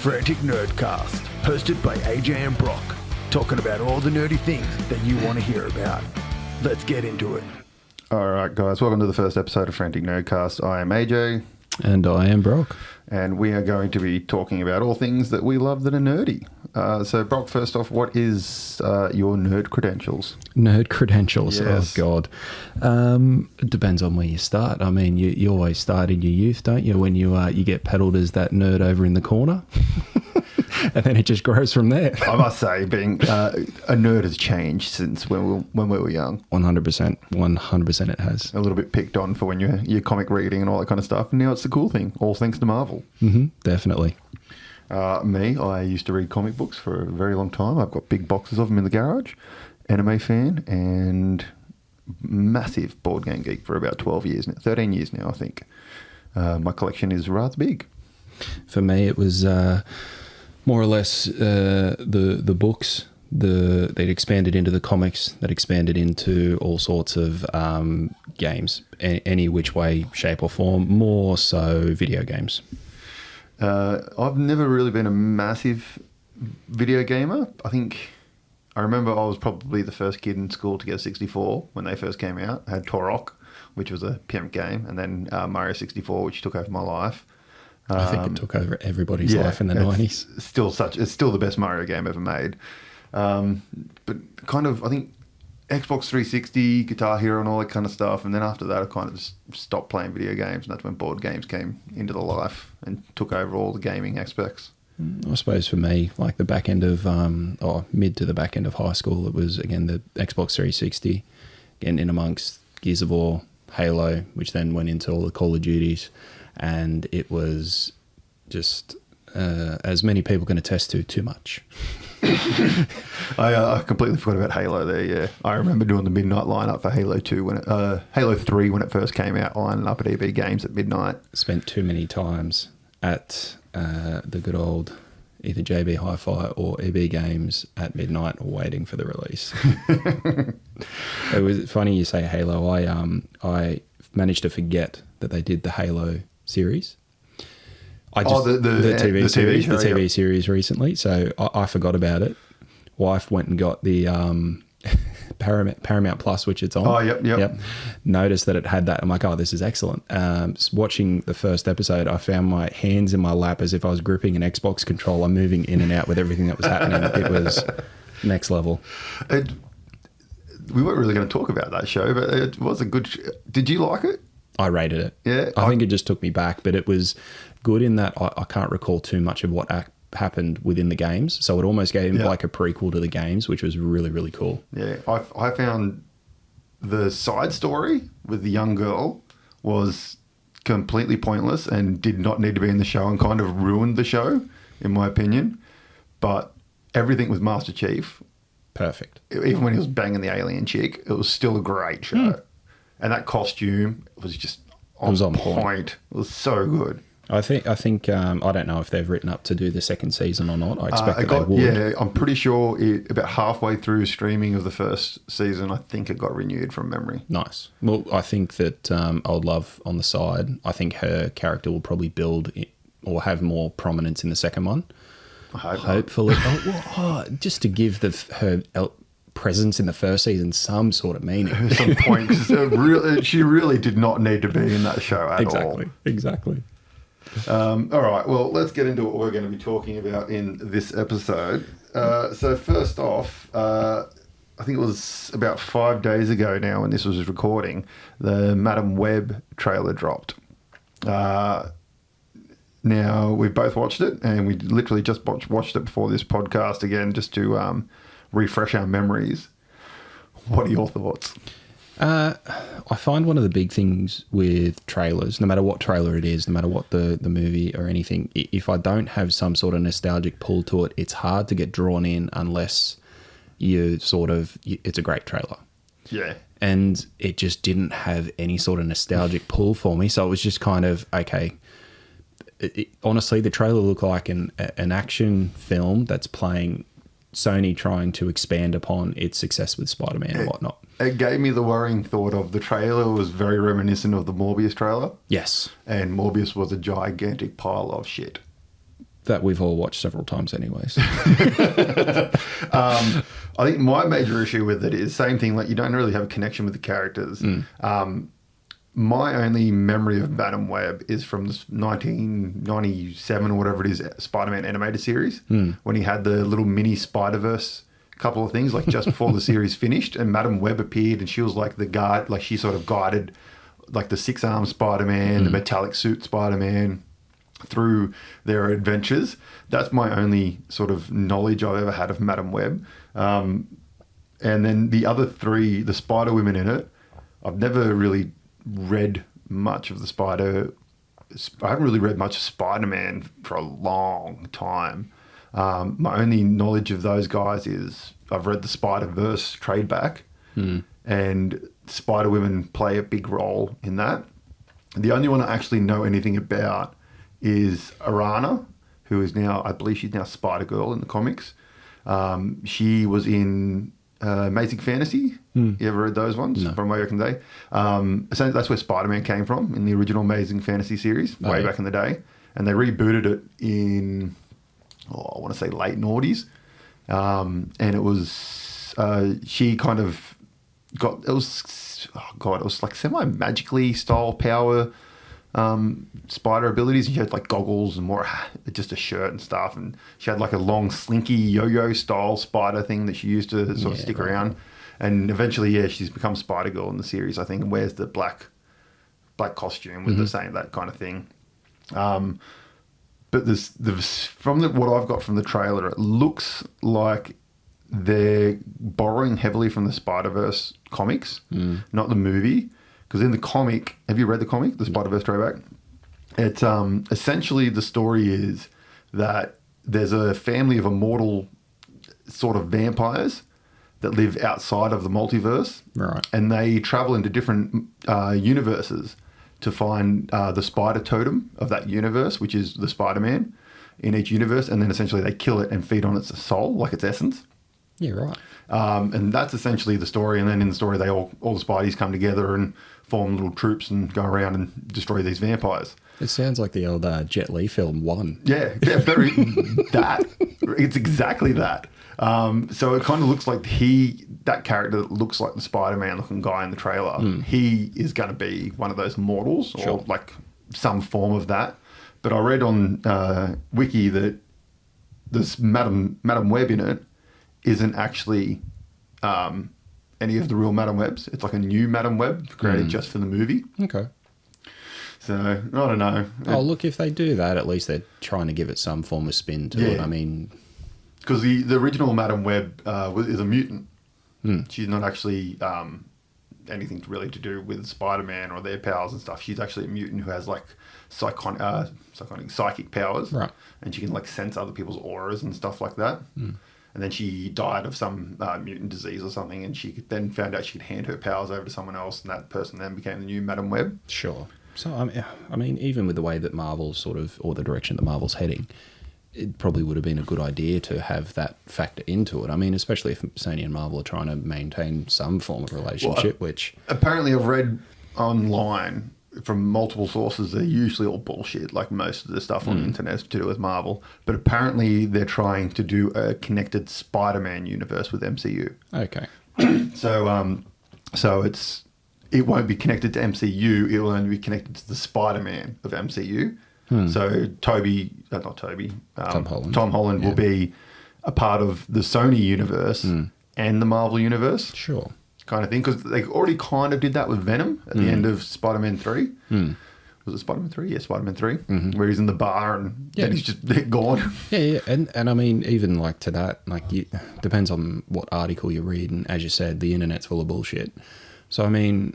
Frantic Nerdcast, hosted by AJ and Brock, talking about all the nerdy things that you want to hear about. Let's get into it. All right, guys, welcome to the first episode of Frantic Nerdcast. I am AJ. And I am Brock. And we are going to be talking about all things that we love that are nerdy. So, Brock, first off, what is your nerd credentials? Nerd credentials? Yes. Oh, God. It depends on where you start. I mean, you always start in your youth, don't you? When you get peddled as that nerd over in the corner. And then it just grows from there. I must say, being a nerd has changed since when we were young. 100%. 100% it has. A little bit picked on for when you're comic reading and all that kind of stuff. And now it's the cool thing, all thanks to Marvel. Mm-hmm, definitely. I used to read comic books for a very long time. I've got big boxes of them in the garage. Anime fan and massive board game geek for about 12 years now, 13 years now, I think. My collection is rather big. For me, it was more or less the books. They'd expanded into the comics, that expanded into all sorts of games, any which way, shape or form, more so video games. I've never really been a massive video gamer. I remember I was probably the first kid in school to get a 64 when they first came out. I had Turok, which was a pimp game, and then Mario 64, which took over my life. I think it took over everybody's life in the 90s. It's still the best Mario game ever made. But kind of, I think Xbox 360, Guitar Hero and all that kind of stuff. And then after that, I kind of just stopped playing video games. And that's when board games came into the life and took over all the gaming aspects. I suppose for me, like the back end of, or mid to the back end of high school, it was, again, the Xbox 360, getting in amongst Gears of War, Halo, which then went into all the Call of Duties. And it was just, as many people can attest to, too much. I completely forgot about Halo there, yeah. I remember doing the midnight lineup for Halo 2, Halo 3 when it first came out, lining up at EB Games at midnight. Spent too many times at the good old either JB Hi-Fi or EB Games at midnight waiting for the release. It was funny you say Halo. I managed to forget that they did the Halo series. The TV series recently, so I forgot about it. Wife went and got the Paramount Plus, which it's on. Oh, yep. Noticed that it had that. I'm like, oh, this is excellent. Watching the first episode, I found my hands in my lap as if I was gripping an Xbox controller, moving in and out with everything that was happening. It was next level. We weren't really going to talk about that show, but it was a good Did you like it? I rated it. Yeah. I think it just took me back, but it was good in that I can't recall too much of what happened within the games. So it almost gave him like a prequel to the games, which was really, really cool. Yeah. I found the side story with the young girl was completely pointless and did not need to be in the show and kind of ruined the show, in my opinion. But everything with Master Chief. Perfect. Even when he was banging the alien chick, it was still a great show. And that costume was just on point. It was so good. I think I don't know if they've written up to do the second season or not. I expect that they would. Yeah, I'm pretty sure about halfway through streaming of the first season, I think it got renewed from memory. Nice. Well, I think that Old Love on the side, I think her character will probably build or have more prominence in the second one. Hopefully. Just to give her presence in the first season some sort of meaning. Some point. She really did not need to be in that show at all. Exactly. All right, well, let's get into what we're going to be talking about in this episode. So first off, I think it was about 5 days ago now when this was recording, the Madam Web trailer dropped. Now, we've both watched it, and we literally just watched it before this podcast again just to refresh our memories. What are your thoughts? I find one of the big things with trailers, no matter what trailer it is, no matter what the movie or anything, if I don't have some sort of nostalgic pull to it, it's hard to get drawn in unless it's a great trailer. Yeah. And it just didn't have any sort of nostalgic pull for me. So it was just kind of, okay. Honestly, the trailer looked like an action film that's playing Sony trying to expand upon its success with Spider-Man and whatnot. It gave me the worrying thought of the trailer was very reminiscent of the Morbius trailer. Yes. And Morbius was a gigantic pile of shit. That we've all watched several times anyways. I think my major issue with it is same thing, like you don't really have a connection with the characters. My only memory of Madam Web is from this 1997 or whatever it is Spider-Man animated series when he had the little mini Spider-Verse couple of things, like just before the series finished, and Madam Web appeared and she was like the guard, like she sort of guided like the six-armed Spider-Man, the metallic suit Spider-Man through their adventures. That's my only sort of knowledge I've ever had of Madam Web. And then the other three, the Spider Women in it, I've never really read much of I haven't really read much of Spider-Man for a long time. My only knowledge of those guys is I've read the Spider-Verse trade back, and Spider Women play a big role in that. The only one I actually know anything about is Arana, who is now, I believe she's now Spider-Girl in the comics. She was in Amazing Fantasy. You ever read those ones from way back in the day? Essentially, that's where Spider-Man came from in the original Amazing Fantasy series way back in the day. And they rebooted it in, I want to say late noughties. And it was, she kind of got, it was like semi-magically style power spider abilities. She had like goggles and more just a shirt and stuff, and she had like a long slinky yo-yo style spider thing that she used to sort of stick around. And eventually, she's become Spider-Girl in the series, I think, and wears the black costume with the same, that kind of thing. But what I've got from the trailer, it looks like they're borrowing heavily from the Spider-Verse comics, not the movie. Because in the comic, have you read the comic, the Spider-Verse Throwback? It's essentially the story is that there's a family of immortal sort of vampires that live outside of the multiverse. Right. And they travel into different universes to find the spider totem of that universe, which is the Spider-Man in each universe. And then essentially they kill it and feed on its soul, like its essence. Yeah, right. And that's essentially the story. And then in the story, all the Spideys come together and form little troops and go around and destroy these vampires. It sounds like the old Jet Li film One. Yeah, very that. It's exactly that. So it kind of looks like that character that looks like the Spider-Man looking guy in the trailer. He is going to be one of those mortals or like some form of that. But I read on Wiki that this Madam Web in it isn't actually any of the real Madam Webs. It's like a new Madam Web created just for the movie. Okay. So, I don't know. Oh, look, if they do that, at least they're trying to give it some form of spin to it. I mean... Because the original Madam Web is a mutant. She's not actually anything really to do with Spider-Man or their powers and stuff. She's actually a mutant who has like psychic powers. Right. And she can like sense other people's auras and stuff like that. And then she died of some mutant disease or something, and she then found out she could hand her powers over to someone else, and that person then became the new Madam Web. Sure. So, I mean, even with the way that Marvel's or the direction that Marvel's heading, it probably would have been a good idea to have that factor into it. I mean, especially if Sony and Marvel are trying to maintain some form of relationship, which... Apparently I've read online from multiple sources, they're usually all bullshit, like most of the stuff on the internet is to do with Marvel. But apparently they're trying to do a connected Spider-Man universe with MCU. Okay. So it won't be connected to MCU, it will only be connected to the Spider-Man of MCU. So Tom Holland will be a part of the Sony universe and the Marvel universe. Sure. Kind of thing, because they already kind of did that with Venom at the end of Spider-Man 3. Was it Spider-Man 3? Yeah, Spider-Man 3, where he's in the bar and then he's just gone. Yeah. And I mean, even like to that, like depends on what article you read, and as you said, the internet's full of bullshit. So, I mean,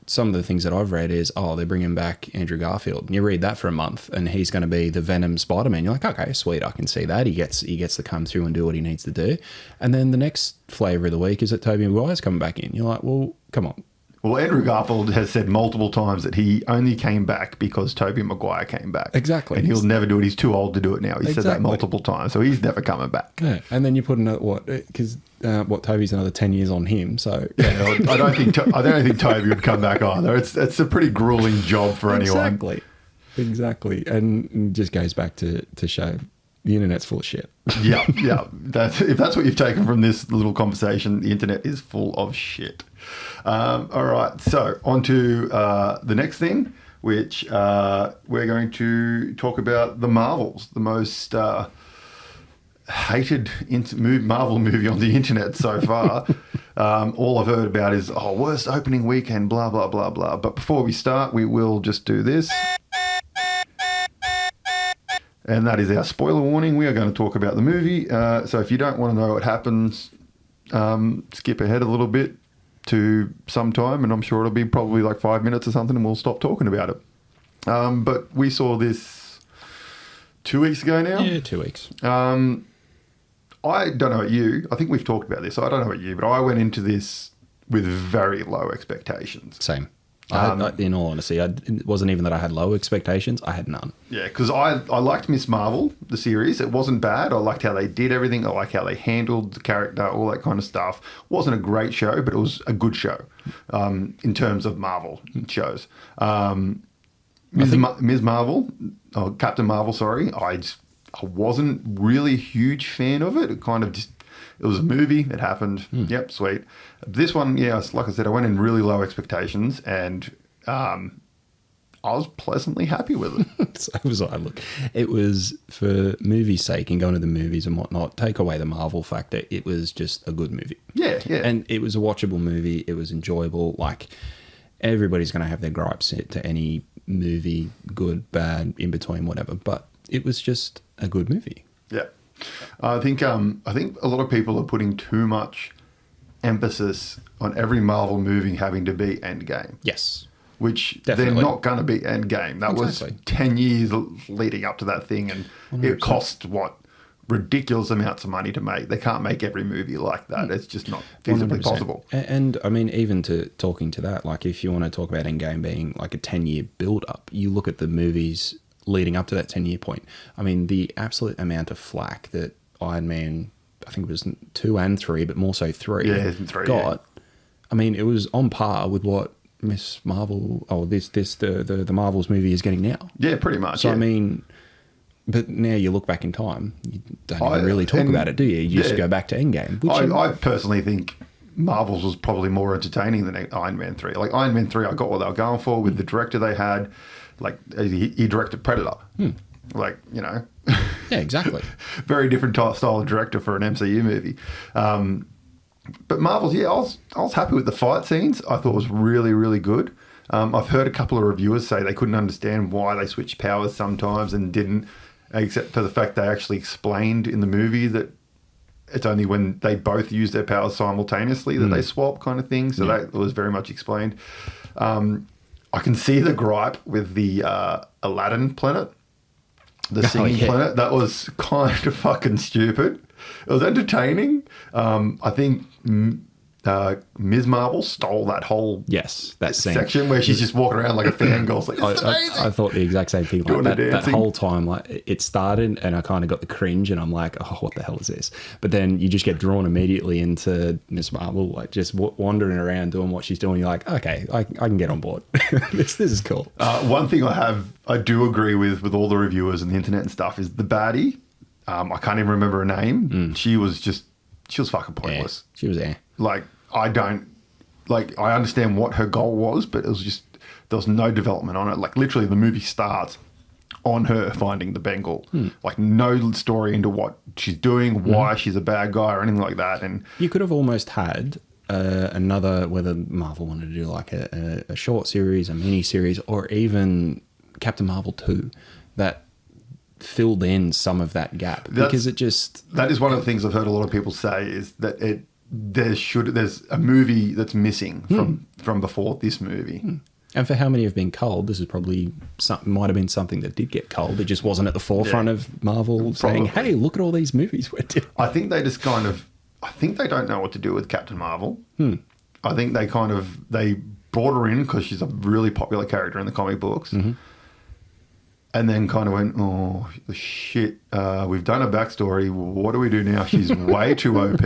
some of the things that I've read is, they're bringing back Andrew Garfield. And you read that for a month, and he's going to be the Venom Spider-Man. You're like, okay, sweet, I can see that. He gets to come through and do what he needs to do. And then the next flavour of the week is that Tobey Maguire's coming back in. You're like, well, come on. Well, Andrew Garfield has said multiple times that he only came back because Tobey Maguire came back. Exactly. And he'll never do it. He's too old to do it now. He said that multiple times. So he's never coming back. Yeah. And then you put another, because Toby's another 10 years on him. So yeah, I don't think Toby would come back either. It's a pretty grueling job for anyone. Exactly. Exactly. And it just goes back to show the internet's full of shit. Yeah. If that's what you've taken from this little conversation, the internet is full of shit. All right. So on to the next thing, which we're going to talk about the Marvels, the most hated Marvel movie on the internet so far. All I've heard about is, worst opening weekend, blah, blah, blah, blah. But before we start, we will just do this. And that is our spoiler warning. We are going to talk about the movie. So if you don't want to know what happens, skip ahead a little bit to some time, and I'm sure it'll be probably like 5 minutes or something, and we'll stop talking about it. But we saw this 2 weeks ago now. Yeah, 2 weeks. I don't know about you. I think we've talked about this. I don't know about you, but I went into this with very low expectations. Same. In all honesty, it wasn't even that I had low expectations. I had none. Yeah, because I liked Miss Marvel, the series. It wasn't bad. I liked how they did everything. I liked how they handled the character, all that kind of stuff. Wasn't a great show, but it was a good show in terms of Marvel shows. Ms. Marvel, Captain Marvel, sorry. I wasn't really a huge fan of it. It kind of just... It was a movie. It happened. Yep, sweet. This one, yeah, like I said, I went in really low expectations, and I was pleasantly happy with it. So was I. Look, it was for movie's sake and going to the movies and whatnot. Take away the Marvel factor, it was just a good movie. Yeah. And it was a watchable movie. It was enjoyable. Like, everybody's going to have their gripes to any movie, good, bad, in between, whatever. But it was just a good movie. Yeah. I think a lot of people are putting too much emphasis on every Marvel movie having to be Endgame. Yes. Which Definitely. they're not going to be Endgame. That Exactly. was 10 years leading up to that thing, and 100%. it cost, ridiculous amounts of money to make. They can't make every movie like that. It's just not feasibly 100%. possible. And I mean, even talking to that, like if you want to talk about Endgame being like a 10-year build-up, you look at the movies leading up to that 10-year point. I mean, the absolute amount of flack that Iron Man, I think it was 2 and 3, but more so 3, got. Yeah. I mean, it was on par with what Miss Marvel, the Marvels movie is getting now. Yeah, pretty much. So, yeah. I mean, but now you look back in time, you don't even really talk about it, do you? You just go back to Endgame. I personally think Marvels was probably more entertaining than Iron Man 3. Like, Iron Man 3, I got what they were going for with the director they had. Like, he directed Predator. Like, you know. Yeah, exactly. Very different style of director for an MCU movie. But Marvel's, yeah, I was happy with the fight scenes. I thought it was really, really good. I've heard a couple of reviewers say they couldn't understand why they switched powers sometimes and didn't, except for the fact they actually explained in the movie that it's only when they both use their powers simultaneously that they swap, kind of thing. So that was very much explained. I can see the gripe with the Aladdin planet, the singing planet. That was kind of fucking stupid. It was entertaining. I think Ms. Marvel stole that whole that scene. section where she's just walking around like a fangirl. Like, it's amazing. I thought the exact same thing. Doing Like the that dancing. whole time, like it started, and I kind of got the cringe, and I'm like, oh, what the hell is this? But then you just get drawn immediately into Miss Marvel, like just wandering around doing what she's doing. You're like, okay, I can get on board. this is cool. One thing I do agree with all the reviewers and the internet and stuff is the baddie. I can't even remember her name. She was fucking pointless. Yeah, she was there. Like, I understand what her goal was, but it was just, there was no development on it. Like, literally the movie starts on her finding the Bengal. Like, no story into what she's doing, why she's a bad guy or anything like that. And you could have almost had another, whether Marvel wanted to do like a short series, a mini series, or even Captain Marvel 2 that filled in some of that gap, because that is one of the things I've heard a lot of people say is that there's a movie that's missing from before this movie. And for how many have been culled, this is probably might have been something that did get culled. It just wasn't at the forefront of Marvel saying, hey, look at all these movies we're doing. I think they just I think they don't know what to do with Captain Marvel. I think they brought her in because she's a really popular character in the comic books. And then kind of went, oh, shit, we've done a backstory. What do we do now? She's way too OP.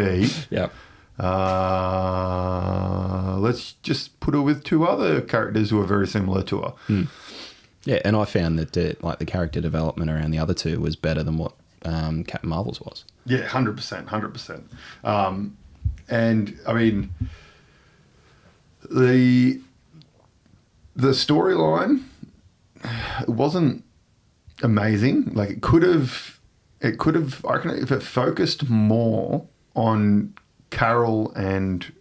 Yep. Let's just put her with 2 other characters who are very similar to her. Yeah, and I found that the character development around the other two was better than what Captain Marvel's was. Yeah, 100%. And I mean, the storyline, it wasn't amazing. Like it could have. I reckon, if it focused more on Carol and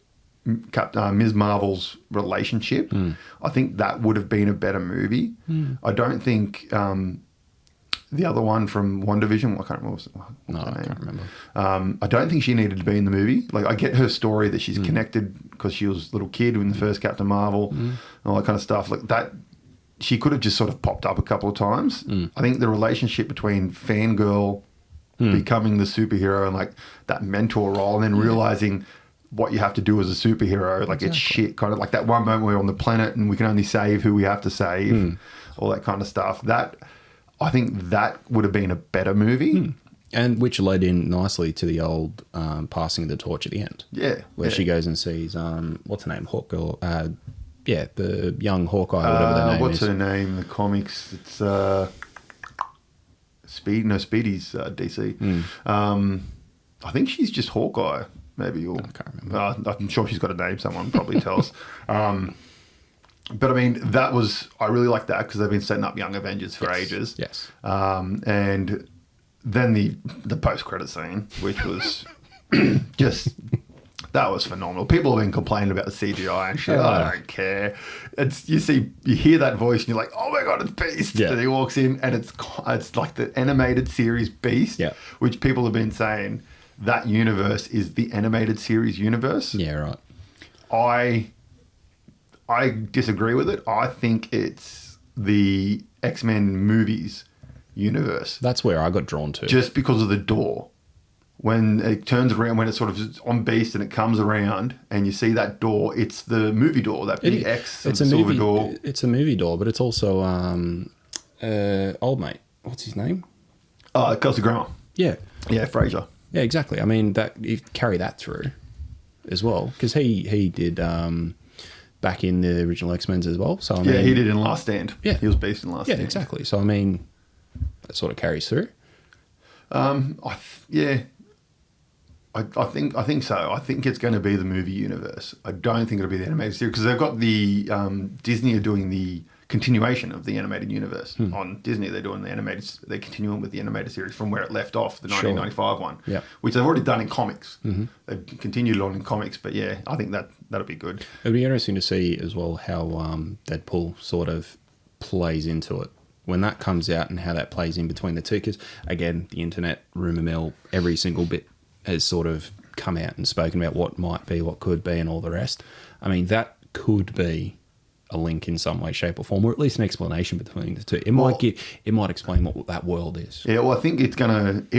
Ms. Marvel's relationship, I think that would have been a better movie. I don't think the other one from WandaVision, I can't remember. I can't remember. I don't think she needed to be in the movie. Like, I get her story that she's connected because she was a little kid in the first Captain Marvel and all that kind of stuff. Like that, she could have just sort of popped up a couple of times. I think the relationship between Fangirl becoming the superhero and like that mentor role, and then realizing what you have to do as a superhero, like it's shit, kind of like that one moment we're on the planet and we can only save who we have to save, all that kind of stuff. That, I think that would have been a better movie. And which led in nicely to the old passing of the torch at the end. Yeah. Where she goes and sees, what's her name, Hawk Girl, the young Hawkeye, whatever the name what's is. her name in the comics? It's Speedy's DC. I think she's just Hawkeye, maybe. Or, I can't remember. I'm sure she's got a name. Someone probably tell us. But I mean, I really like that because they've been setting up Young Avengers for ages. Yes. And then the post-credit scene, which was just... That was phenomenal. People have been complaining about the CGI and shit. I don't care. You hear that voice and you're like, oh my God, it's Beast. Yeah. And he walks in and it's like the animated series Beast, which people have been saying that universe is the animated series universe. Yeah, right. I disagree with it. I think it's the X-Men movies universe. That's where I got drawn to. Just because of the door. When it turns around, when it's sort of on Beast and it comes around and you see that door, it's the movie door, that big X it's a silver movie door. It's a movie door, but it's also old mate. What's his name? Kelsey Grammer. Yeah. Yeah, Fraser. Yeah, exactly. I mean, that you carry that through as well because he did back in the original X-Men's as well. So I mean, he did in Last Stand. Yeah, he was Beast in Last Stand. Yeah, exactly. So I mean, that sort of carries through. I think so. I think it's going to be the movie universe. I don't think it'll be the animated series because they've got the Disney are doing the continuation of the animated universe on Disney. They're continuing with the animated series from where it left off, the 1995 one, which they've already done in comics. They've continued on in comics, but yeah, I think that'll be good. It'll be interesting to see as well how Deadpool sort of plays into it when that comes out and how that plays in between the two. Because again, the internet rumor mill, every single bit has sort of come out and spoken about what might be, what could be, and all the rest. I mean, that could be a link in some way, shape, or form, or at least an explanation between the two. It might explain what that world is. Yeah, well, I think it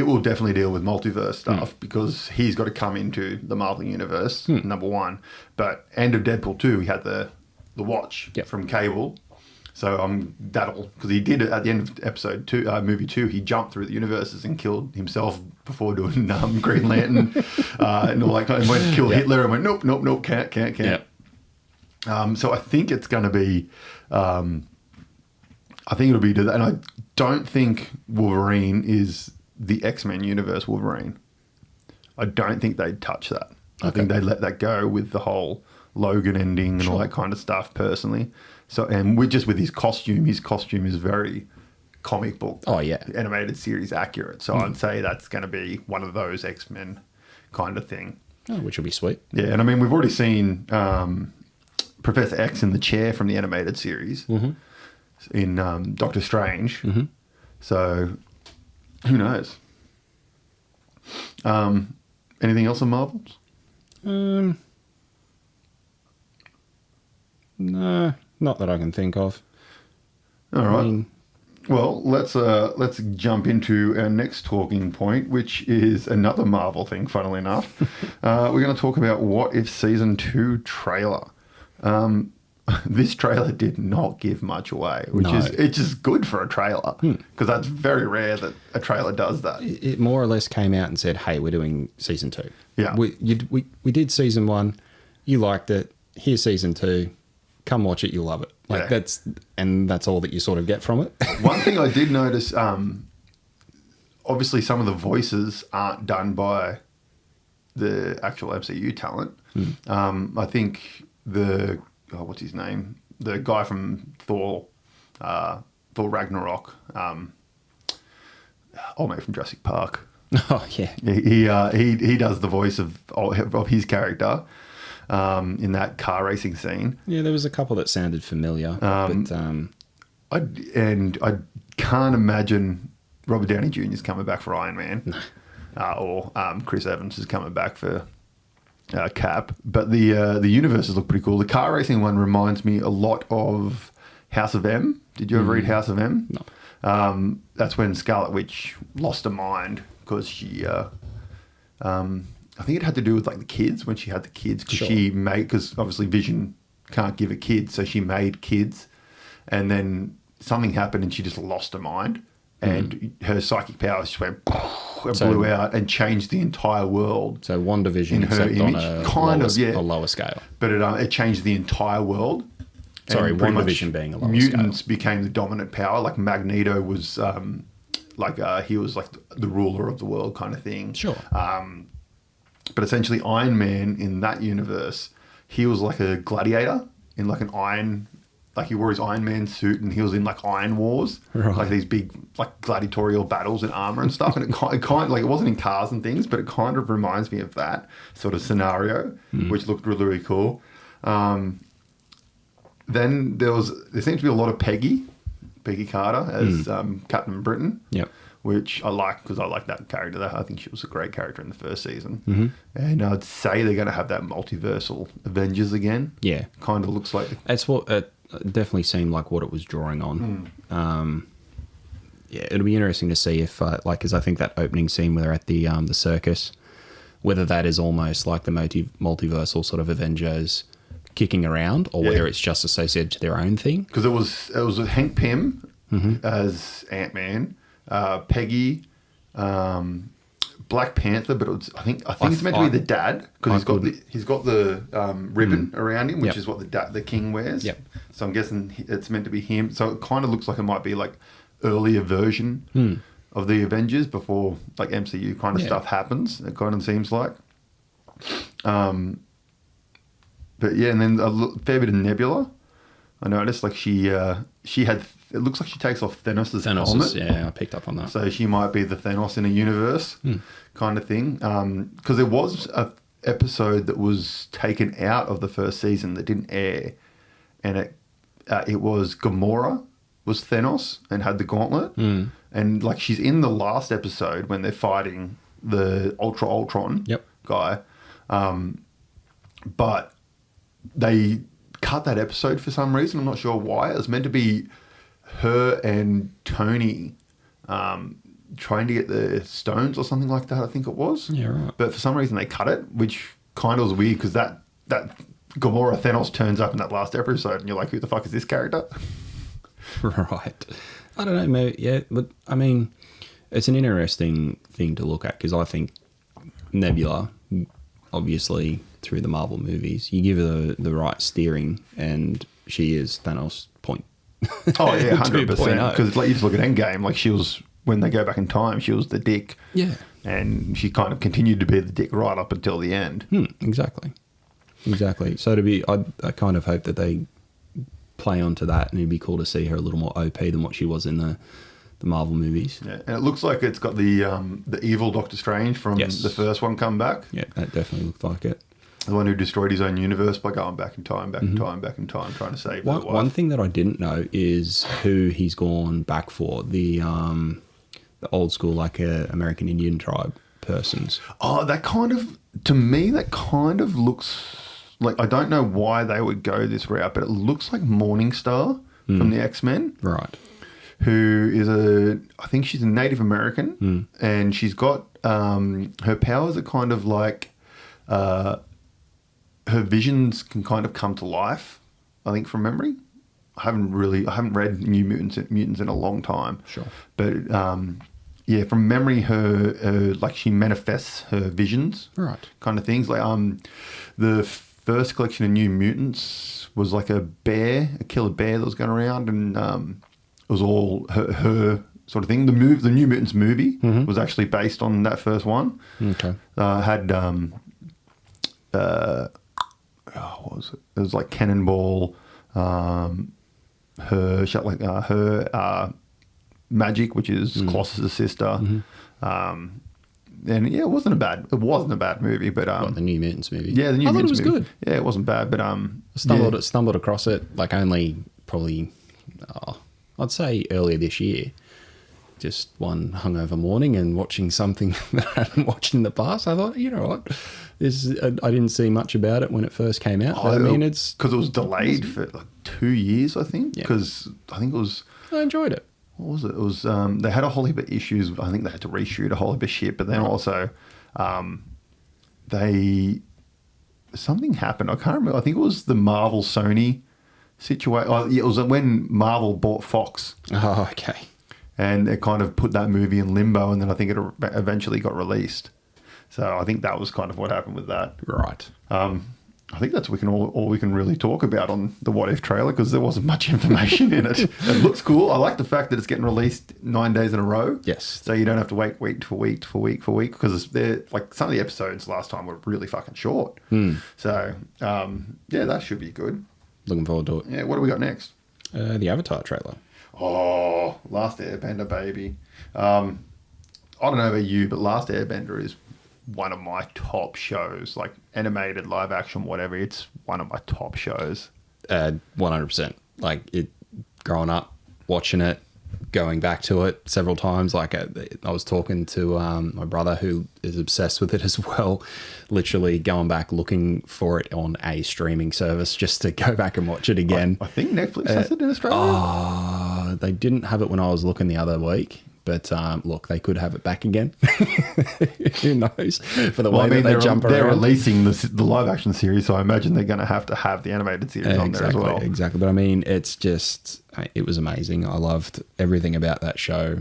will definitely deal with multiverse stuff because he's got to come into the Marvel universe, number one. But end of Deadpool 2, he had the watch from Cable. So because he did it at the end of episode 2, movie 2, he jumped through the universes and killed himself before doing Green Lantern and all that kind of, went to kill Hitler and went, nope, can't. Yep. So I think it's going to be, I think it'll be that. And I don't think Wolverine is the X-Men universe Wolverine. I don't think they'd touch that. I think they'd let that go with the whole Logan ending and all that kind of stuff personally. So, and with his costume is very comic book, animated series accurate. So I'd say that's going to be one of those X-Men kind of thing. Oh, which will be sweet. Yeah, and I mean, we've already seen Professor X in the chair from the animated series in Doctor Strange. So who knows? Anything else on Marvels? No, not that I can think of. All right. Well, let's jump into our next talking point, which is another Marvel thing, funnily enough. We're going to talk about What If Season 2 trailer. This trailer did not give much away, it's just good for a trailer because that's very rare that a trailer does that. It more or less came out and said, hey, we're doing Season 2. Yeah. We did Season 1. You liked it. Here's Season 2. come watch it, you'll love it. Like Yeah. that's all that you sort of get from it. One thing I did notice, obviously some of the voices aren't done by the actual MCU talent. I think what's his name? The guy from Thor Ragnarok, old mate from Jurassic Park. Oh yeah. He does the voice of his character in that car racing scene. Yeah, there was a couple that sounded familiar, but I can't imagine Robert Downey Jr. is coming back for Iron Man, or Chris Evans is coming back for Cap. But the universes look pretty cool. The car racing one reminds me a lot of House of M. Did you ever read House of M? No. That's when Scarlet Witch lost her mind because she, I think it had to do with like the kids, when she had the kids, because because obviously Vision can't give a kid, so she made kids, and then something happened and she just lost her mind, and her psychic powers just went and blew out and changed the entire world. So WandaVision in her except image, on a a lower scale. But it changed the entire world. Sorry, And pretty much WandaVision being a lower mutants scale. became the dominant power. Like Magneto was he was like the ruler of the world kind of thing. Sure. But essentially Iron Man in that universe, he was like a gladiator in like an iron, like he wore his Iron Man suit and he was in like iron wars, Right. like these big like gladiatorial battles in armor and stuff. And it kind of like, it wasn't in cars and things, but it kind of reminds me of that sort of scenario, which looked really, really cool. Then there seemed to be a lot of Peggy Carter as Captain Britain. Yep. Which I like because I like that character. I think she was a great character in the first season. And I'd say they're going to have that multiversal Avengers again. Yeah. Kind of looks like. That's what it definitely seemed like what it was drawing on. Yeah, it'll be interesting to see if, because I think that opening scene where they're at the circus, whether that is almost like the multiversal sort of Avengers kicking around, or whether it's just associated to their own thing. Because it was Hank Pym as Ant-Man, Peggy, Black Panther, but I think it's meant to be the dad because he's got the ribbon around him, which is what the king wears. Yep. So I'm guessing it's meant to be him. So it kind of looks like it might be like earlier version of the Avengers before like MCU kind of stuff happens. It kind of seems like. But yeah, and then a fair bit of Nebula. I noticed like she had. It looks like she takes off Thanos' helmet. Yeah, I picked up on that. So she might be the Thanos in a universe kind of thing. Because there was an episode that was taken out of the first season that didn't air, and it was Gamora was Thanos and had the gauntlet, and like she's in the last episode when they're fighting the Ultron guy, but they cut that episode for some reason. I'm not sure why. It was meant to be her and Tony trying to get the stones or something like that, I think it was. Yeah, right. But for some reason they cut it, which kind of was weird because that Gamora Thanos turns up in that last episode and you're like, who the fuck is this character? Right. I don't know, maybe, yeah, but I mean, it's an interesting thing to look at because I think Nebula, obviously through the Marvel movies, you give her the right steering and she is Thanos point. Oh yeah, 100%. 2.0. Because like you just look at Endgame, like she was, when they go back in time, she was the dick. Yeah. And she kind of continued to be the dick right up until the end. Exactly. So I kind of hope that they play onto that, and it'd be cool to see her a little more OP than what she was in the Marvel movies. Yeah, and it looks like it's got the evil Doctor Strange from the first one come back. Yeah, that definitely looked like it. The one who destroyed his own universe by going back in time, trying to save his wife. One thing that I didn't know is who he's gone back for. The old school, like American Indian tribe persons. Oh, to me, that kind of looks like, I don't know why they would go this route, but it looks like Morningstar from the X-Men. Right. Who is I think she's a Native American, and she's got, her powers are kind of like, her visions can kind of come to life, I think, from memory. I haven't read New Mutants in a long time. Sure. But yeah, from memory, her like she manifests her visions, Right. kind of things. Like the first collection of New Mutants was like a killer bear that was going around, and it was all her sort of thing. The New Mutants movie was actually based on that first one. Okay. Had what was it? It was like Cannonball, her Magic, which is Colossus' sister. And yeah, it wasn't a bad movie, but The New Mutants movie. yeah, the New I thought it Mutants was movie. good. Yeah, it wasn't bad, but Stumbled across it like only probably, I'd say earlier this year. Just one hungover morning and watching something that I hadn't watched in the past. I thought, you know what, I didn't see much about it when it first came out. But I mean, it's because it was delayed for like 2 years, I think. Because I think it was. I enjoyed it. What was it? It was they had a whole heap of issues. I think they had to reshoot a whole heap of shit, but then also something happened. I can't remember. I think it was the Marvel Sony situation. Oh, yeah, it was when Marvel bought Fox. Oh, okay. And it kind of put that movie in limbo, and then I think it eventually got released. So I think that was kind of what happened with that. Right. I think that's all we can really talk about on the What If trailer, because there wasn't much information in it. It looks cool. I like the fact that it's getting released 9 days in a row. Yes. So you don't have to wait week for week, because they're like some of the episodes last time were really fucking short. So yeah, that should be good. Looking forward to it. Yeah. What do we got next? The Avatar trailer. Oh, Last Airbender, baby. I don't know about you, but Last Airbender is one of my top shows, like animated, live action, whatever. It's one of my top shows. 100%. Like it, growing up, watching it, going back to it several times. Like I was talking to my brother who is obsessed with it as well, literally going back looking for it on a streaming service just to go back and watch it again. I think Netflix has it in Australia. They didn't have it when I was looking the other week. But look, they could have it back again. Who knows? For the way that they jump around. They're releasing the live action series, so I imagine they're going to have the animated series on there as well. Exactly. But I mean, it was amazing. I loved everything about that show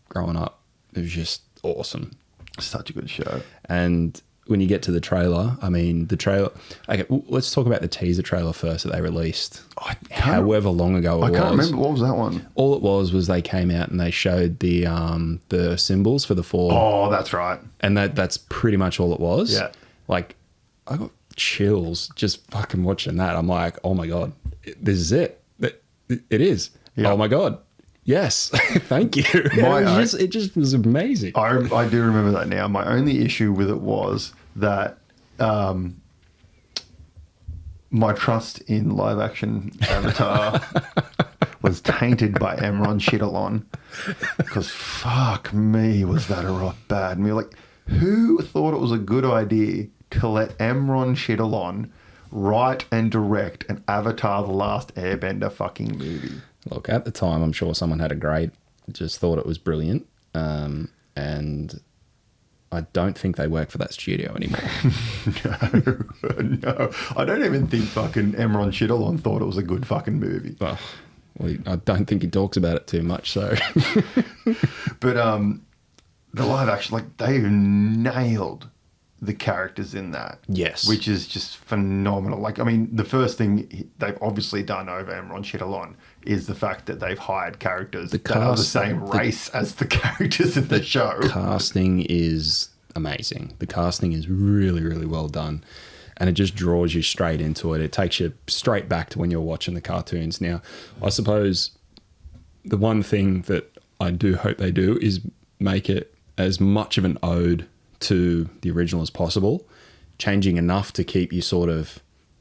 growing up. It was just awesome. Such a good show. And when you get to the trailer, I mean, the trailer... Okay, let's talk about the teaser trailer first that they released. However long ago it was. I can't remember. What was that one? All it was they came out and they showed the symbols for the 4. Oh, that's right. And that's pretty much all it was. Yeah. Like, I got chills just fucking watching that. I'm like, oh my God, this is it. It is. Yeah. Oh my God. Yes. Thank you. It just was amazing. I do remember that now. My only issue with it was that my trust in live action Avatar was tainted by Emron Shittalon, because fuck me, was that a bad movie. Like, who thought it was a good idea to let Emron Shittalon write and direct an Avatar: The Last Airbender fucking movie? Look, at the time, I'm sure someone had just thought it was brilliant. And I don't think they work for that studio anymore. No. I don't even think fucking Emron Shittalon thought it was a good fucking movie. Well, I don't think he talks about it too much, so. But the live action, like, they nailed the characters in that. Yes. Which is just phenomenal. Like, I mean, the first thing they've obviously done over Emron Shittalon is the fact that they've hired characters that are the same race as the characters in the show. Casting is amazing. The casting is really, really well done. And it just draws you straight into it. It takes you straight back to when you're watching the cartoons. Now, I suppose the one thing that I do hope they do is make it as much of an ode to the original as possible, changing enough to keep you sort of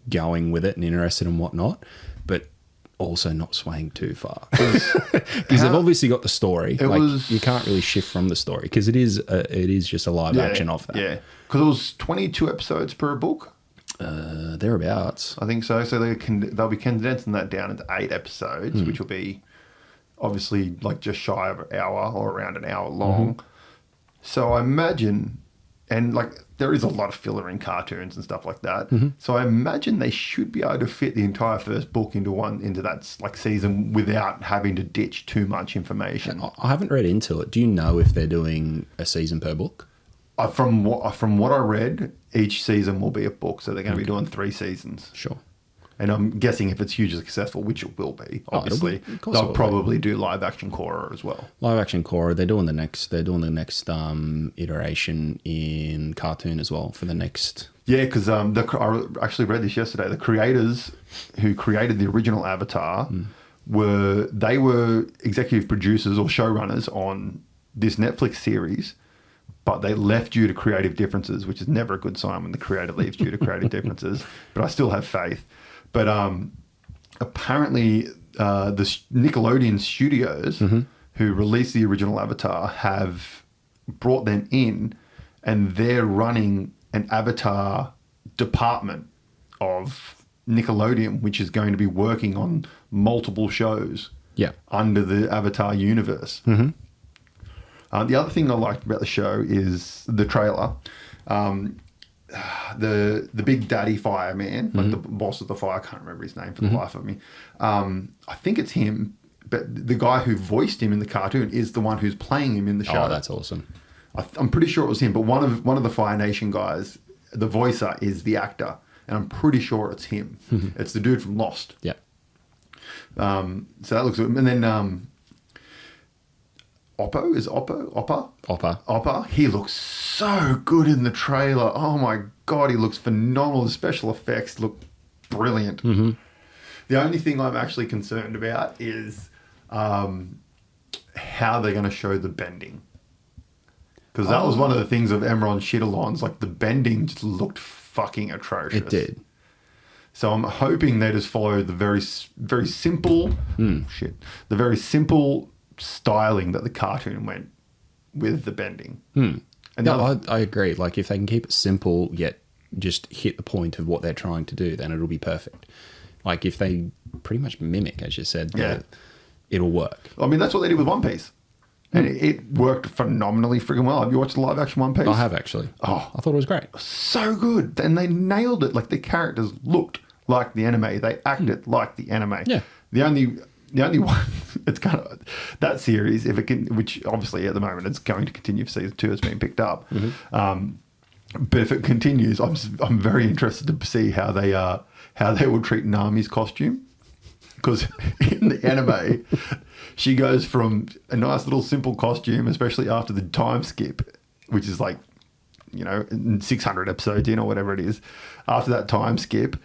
going with it and interested and whatnot, but also not swaying too far. Because they've obviously got the story. You can't really shift from the story, because it is just a live action of that. Yeah, because it was 22 episodes per book. Thereabouts. I think so. So they'll be condensing that down into 8 episodes, which will be obviously like just shy of an hour or around an hour long. So I imagine, and like there is a lot of filler in cartoons and stuff like that. So I imagine they should be able to fit the entire first book into that like season without having to ditch too much information. I haven't read into it. Do you know if they're doing a season per book? From what I read, each season will be a book, so they're going to be doing 3 seasons. Sure. And I'm guessing if it's hugely successful, which it will be, obviously, of course it they'll will probably do live action Korra as well. Live action Korra, they're doing the next iteration in cartoon as well for the next. Yeah, because I actually read this yesterday. The creators who created the original Avatar were executive producers or showrunners on this Netflix series, but they left due to creative differences, which is never a good sign when the creator leaves due to creative differences. But I still have faith. But apparently, the Nickelodeon studios who released the original Avatar have brought them in, and they're running an Avatar department of Nickelodeon, which is going to be working on multiple shows under the Avatar universe. The other thing I liked about the show is the trailer. The big daddy fireman, like the boss of the fire, I can't remember his name for the life of me. I think it's him, but the guy who voiced him in the cartoon is the one who's playing him in the show. Oh, that's awesome. I'm pretty sure it was him, but one of the Fire Nation guys, the voicer, is the actor, and I'm pretty sure it's him. It's the dude from Lost. Yeah. So that looks good. And then Oppa. He looks so good in the trailer. Oh my God, he looks phenomenal. The special effects look brilliant. The only thing I'm actually concerned about is how they're going to show the bending. Because that was one of the things of Emron Shittalon's, like the bending just looked fucking atrocious. It did. So I'm hoping they just follow the very simple, the very simple styling that the cartoon went with the bending. And I agree. Like if they can keep it simple yet just hit the point of what they're trying to do, then it'll be perfect. Like if they pretty much mimic, as you said, it'll work. I mean, that's what they did with One Piece. And it worked phenomenally freaking well. Have you watched the live action One Piece? I have actually. Oh, I thought it was great. So good. And they nailed it. Like the characters looked like the anime. They acted like the anime. Yeah. The only one, it's kind of that series, if it can, which obviously at the moment it's going to continue for season 2, it's been picked up. But if it continues, I'm very interested to see how they will treat Nami's costume. Because in the anime, she goes from a nice little simple costume, especially after the time skip, which is like, 600 episodes in or whatever it is. After that time skip,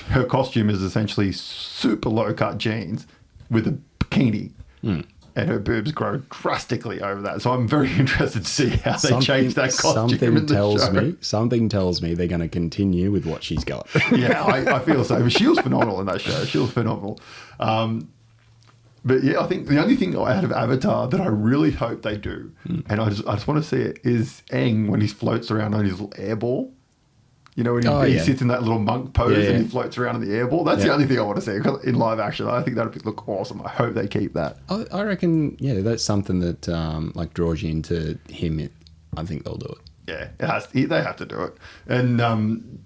her costume is essentially super low-cut jeans with a bikini. And her boobs grow drastically over that. So I'm very interested to see how they change that costume in the show. Something tells me they're going to continue with what she's got. Yeah, I feel so. But she was phenomenal in that show. She was phenomenal. But yeah, I think the only thing out of Avatar that I really hope they do, and I just want to see it, is Aang when he floats around on his little air ball. When he sits in that little monk pose and he floats around in the air ball. That's the only thing I want to see in live action. I think that would look awesome. I hope they keep that. I reckon, that's something that like draws you into him. I think they'll do it. Yeah, they have to do it. And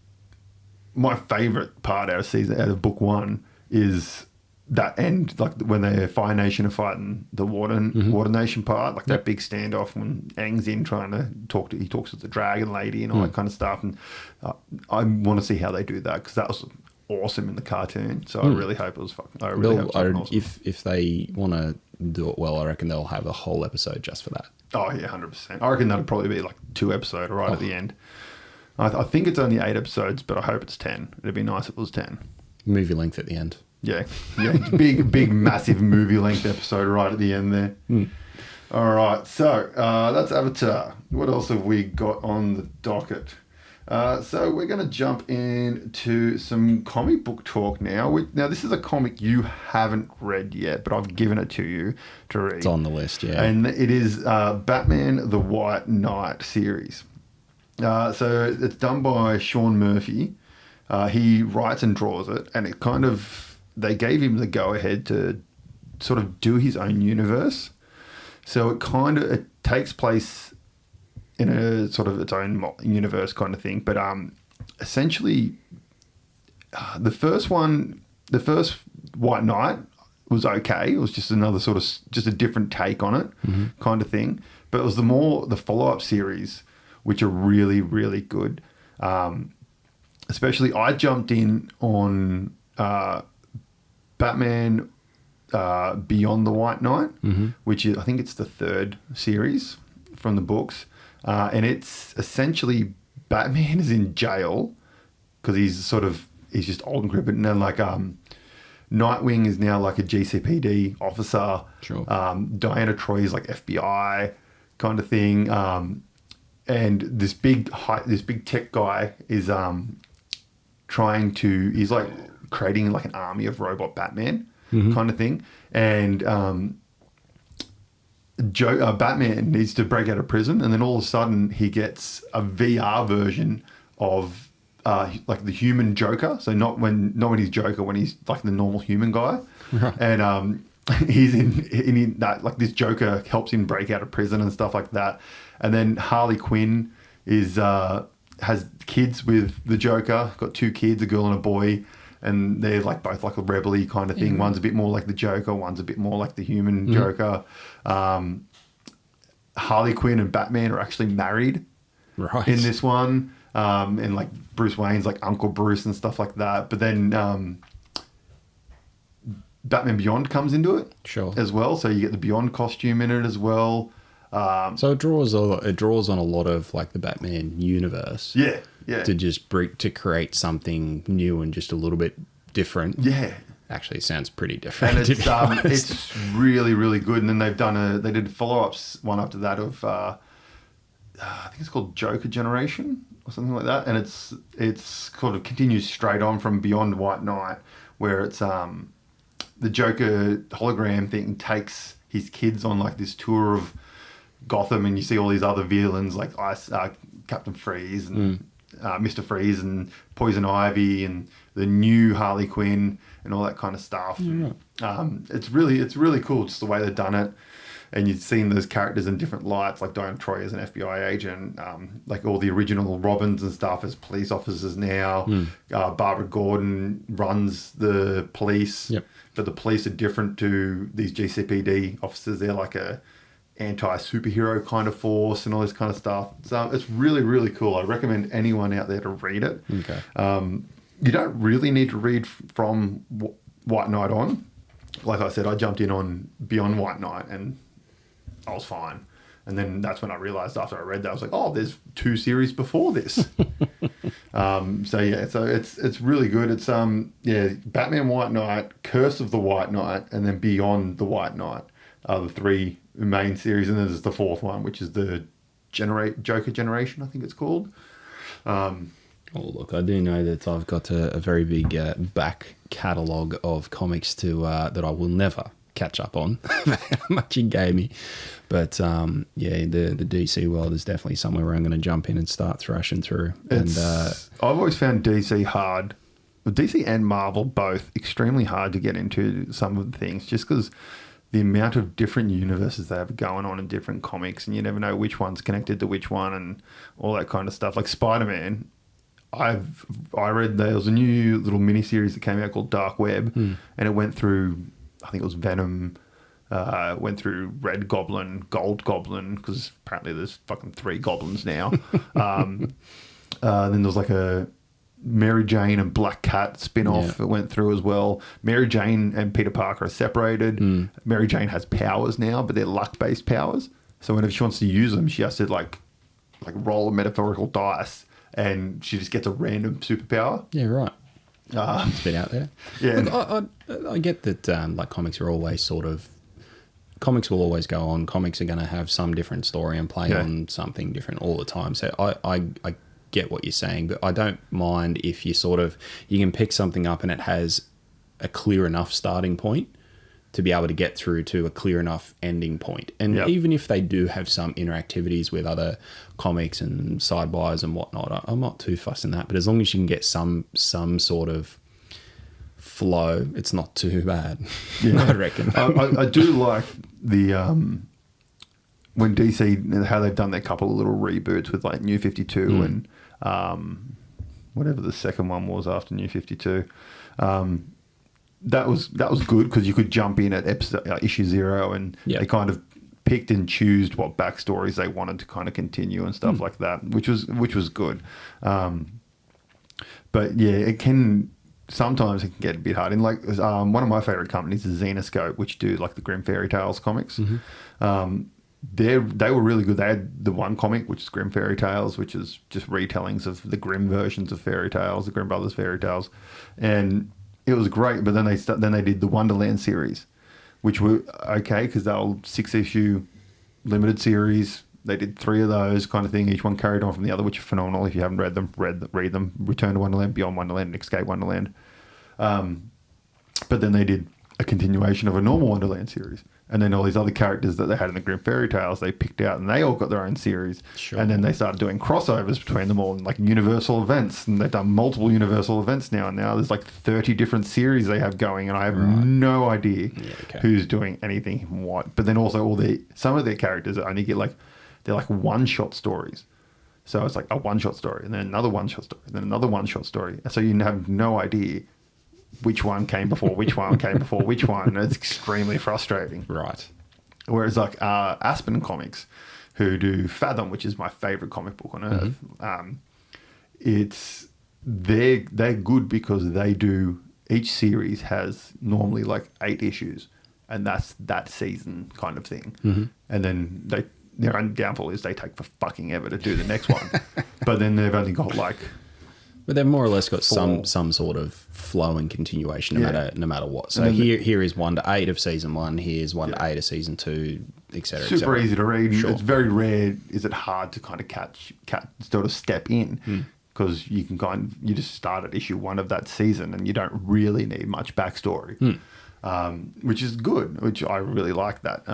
my favourite part out of book 1 is that end, like when the Fire Nation are fighting the Water Nation part, like that big standoff when Aang's in trying to he talks with the dragon lady and all that kind of stuff. And I want to see how they do that because that was awesome in the cartoon. So I really hope it was fucking. I really hope it was awesome. If they want to do it well, I reckon they'll have a whole episode just for that. Oh yeah, 100%. I reckon that'll probably be like 2 episodes right at the end. I think it's only 8 episodes, but I hope it's 10. It'd be nice if it was 10. Movie length at the end. Yeah. Big, massive movie length episode right at the end there. All right, so that's Avatar. What else have we got on the docket? So we're going to jump into some comic book talk now. Now, this is a comic you haven't read yet, but I've given it to you to read. It's on the list, yeah. And it is Batman the White Knight series. So it's done by Sean Murphy. He writes and draws it, and it kind of... They gave him the go-ahead to sort of do his own universe. So it takes place in a sort of its own universe kind of thing. But essentially, the first White Knight was okay. It was just another just a different take on it kind of thing. But it was the follow-up series, which are really, really good. Especially, I jumped in on Batman Beyond the White Knight, which is, I think it's the third series from the books. And it's essentially Batman is in jail because he's just old and crippled. And then like Nightwing is now like a GCPD officer. Sure. Diana Troy is like FBI kind of thing. And this big tech guy is he's like creating like an army of robot Batman kind of thing. And Batman needs to break out of prison, and then all of a sudden he gets a VR version of like the human Joker. So not when he's Joker, when he's like the normal human guy. Right. And he's in that, like this Joker helps him break out of prison and stuff like that. And then Harley Quinn has kids with the Joker, got 2 kids, a girl and a boy. And they're like both like a rebel-y kind of thing. One's a bit more like the Joker, one's a bit more like the human Joker. Harley Quinn and Batman are actually married in this one. And like Bruce Wayne's like Uncle Bruce and stuff like that. But then Batman Beyond comes into it as well. So you get the Beyond costume in it as well. So it draws on a lot of like the Batman universe. Yeah. To create something new and just a little bit different. Yeah. Actually, it sounds pretty different. And it's really, really good. And then they did follow-ups one after that of I think it's called Joker Generation or something like that. And it's sort of continues straight on from Beyond White Knight, where it's the Joker hologram thing takes his kids on like this tour of Gotham, and you see all these other villains like Captain Freeze and Mr. Freeze and Poison Ivy and the new Harley Quinn and all that kind of stuff. It's really cool just the way they've done it. And you've seen those characters in different lights, like Diana Troy as an FBI agent, like all the original Robins and stuff as police officers now. Barbara Gordon runs the police, but the police are different to these GCPD officers. They're like a anti-superhero kind of force and all this kind of stuff. So it's really, really cool. I recommend anyone out there to read it. Okay. You don't really need to read from White Knight on. Like I said, I jumped in on Beyond White Knight and I was fine. And then that's when I realized after I read that, I was like, oh, there's 2 series before this. So it's really good. It's Batman White Knight, Curse of the White Knight, and then Beyond the White Knight are the 3 main series, and then there's the 4th one, which is the Joker Generation, I think it's called. Look, I do know that I've got a very big back catalogue of comics that I will never catch up on, how much you gave me. But the DC world is definitely somewhere where I'm going to jump in and start thrashing through. I've always found DC hard. DC and Marvel both extremely hard to get into some of the things, just because the amount of different universes they have going on in different comics, and you never know which one's connected to which one and all that kind of stuff. Like Spider-Man, I read there was a new little miniseries that came out called Dark Web, and it went through, I think it was Venom, went through Red Goblin, Gold Goblin, because apparently there's fucking 3 goblins now. Then there was like a Mary Jane and Black Cat spin-off that went through as well. Mary Jane and Peter Parker are separated. Mary Jane has powers now, but they're luck-based powers. So whenever she wants to use them, she has to like roll a metaphorical dice, and she just gets a random superpower. Yeah, right. It's a bit out there. Yeah. Look, I get that like comics are always comics will always go on. Comics are going to have some different story and play on something different all the time. So I get what you're saying, but I don't mind if you you can pick something up and it has a clear enough starting point to be able to get through to a clear enough ending point. And even if they do have some interactivities with other comics and sidebys and whatnot, I'm not too fussed in that. But as long as you can get some sort of flow, it's not too bad. I reckon. I do like the when DC, how they've done their couple of little reboots with like New 52 and whatever the second one was after New 52. That was good because you could jump in at issue 0 and they kind of picked and choose what backstories they wanted to kind of continue and stuff like that, which was good. But yeah, sometimes it can get a bit hard. And like one of my favorite companies is Xenoscope, which do like the Grim Fairy Tales comics. They were really good. They had the one comic, which is Grim Fairy Tales, which is just retellings of the Grimm versions of fairy tales, the Grimm Brothers fairy tales, and it was great. But then they did the Wonderland series, which were okay because they were 6-issue limited series. They did 3 of those kind of thing. Each one carried on from the other, which are phenomenal. If you haven't read them, read them. Return to Wonderland, Beyond Wonderland, and Escape Wonderland. But then they did a continuation of a normal Wonderland series. And then all these other characters that they had in the Grim Fairy Tales, they picked out and they all got their own series. Sure. And then they started doing crossovers between them all, and like Universal events. And they've done multiple Universal events now. And now there's like 30 different series they have going. And I have no idea who's doing anything and what. But then also some of their characters only get they're like one-shot stories. So it's like a one-shot story, and then another one-shot story, and then another one-shot story. So you have no idea which one came before which one came before which one. It's extremely frustrating. Right. Whereas like Aspen Comics, who do Fathom, which is my favorite comic book on earth, they're good because they do, each series has normally like 8 issues, and that's that season kind of thing. And then their only downfall is they take for fucking ever to do the next one. But then they've only got like... But they've more or less got some sort of flow and continuation no matter what. So here is 1 to 8 of season 1, here's 1 to 8 of season 2, etc. Super easy to read. Sure. It's very rare. Is it hard to kind of catch sort of step in, because you you just start at issue 1 of that season and you don't really need much backstory, which is good, which I really like that.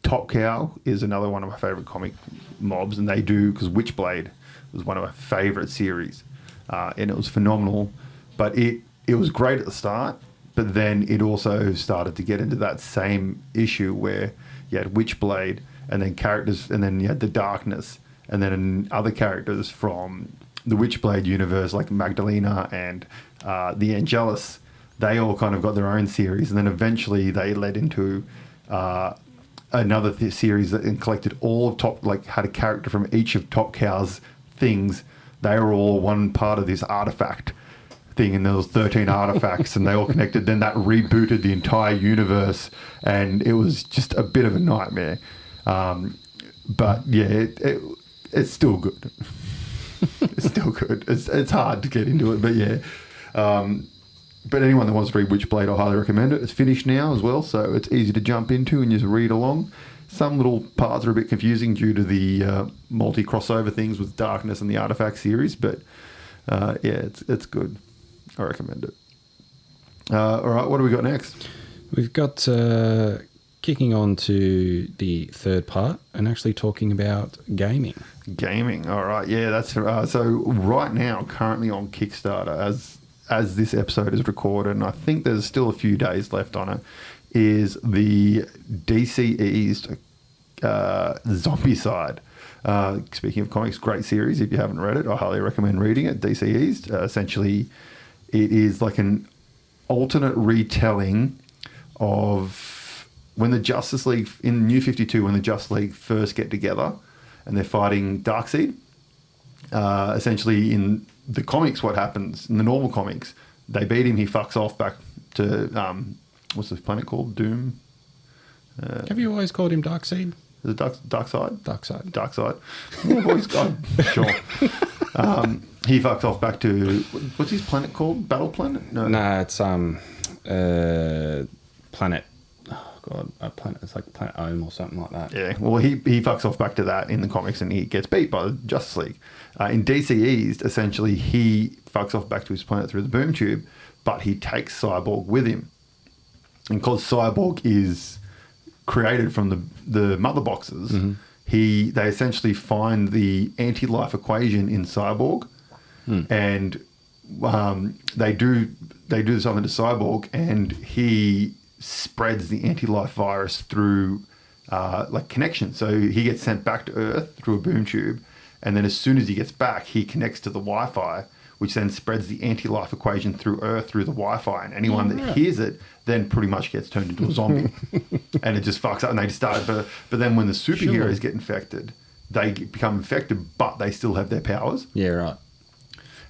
Top Cow is another one of my favorite comic mobs, and they do, because Witchblade was one of my favorite series, and it was phenomenal. But it was great at the start, but then it also started to get into that same issue where you had Witchblade, and then characters, and then you had the Darkness, and then other characters from the Witchblade universe like Magdalena and the Angelus. They all kind of got their own series, and then eventually they led into another series that collected all of had a character from each of Top Cow's things. They were all one part of this artifact thing, and there was 13 artifacts, and they all connected. Then that rebooted the entire universe, and it was just a bit of a nightmare. But yeah, it's still good. It's still good. It's hard to get into it, but yeah. But anyone that wants to read Witchblade, I highly recommend it. It's finished now as well, so it's easy to jump into and just read along. Some little parts are a bit confusing due to the multi-crossover things with Darkness and the Artifact series, but yeah, it's good. I recommend it. All right, what do we got next? We've got kicking on to the third part and actually talking about gaming. Gaming, all right. Yeah, that's so right now, currently on Kickstarter, as this episode is recorded, and I think there's still a few days left on it, is the DCeased Zombiecide. Speaking of comics, great series. If you haven't read it, I highly recommend reading it. DCeased. Essentially, it is like an alternate retelling of when the Justice League, in New 52, when the Justice League first get together and they're fighting Darkseid. Essentially, in the comics, what happens in the normal comics, they beat him, he fucks off back to what's this planet called? Doom. Have you always called him Darkseid? Is it Darkseid? Darkseid. Oh, boy, sure. He fucks off back to, what's his planet called? Battle Planet? No, it's planet. Oh god, a planet. It's like Planet Ohm or something like that. Yeah. Well, he fucks off back to that in the comics, and he gets beat by the Justice League. In DCeased, essentially, he fucks off back to his planet through the boom tube, but he takes Cyborg with him. And because Cyborg is created from the mother boxes, they essentially find the anti-life equation in Cyborg, and they do something to Cyborg, and he spreads the anti-life virus through like connection. So he gets sent back to Earth through a boom tube, and then as soon as he gets back, he connects to the Wi-Fi, which then spreads the anti-life equation through Earth through the Wi-Fi, and anyone that hears it then pretty much gets turned into a zombie, and it just fucks up. And they start, but then when the superheroes get infected, they become infected, but they still have their powers. Yeah, right.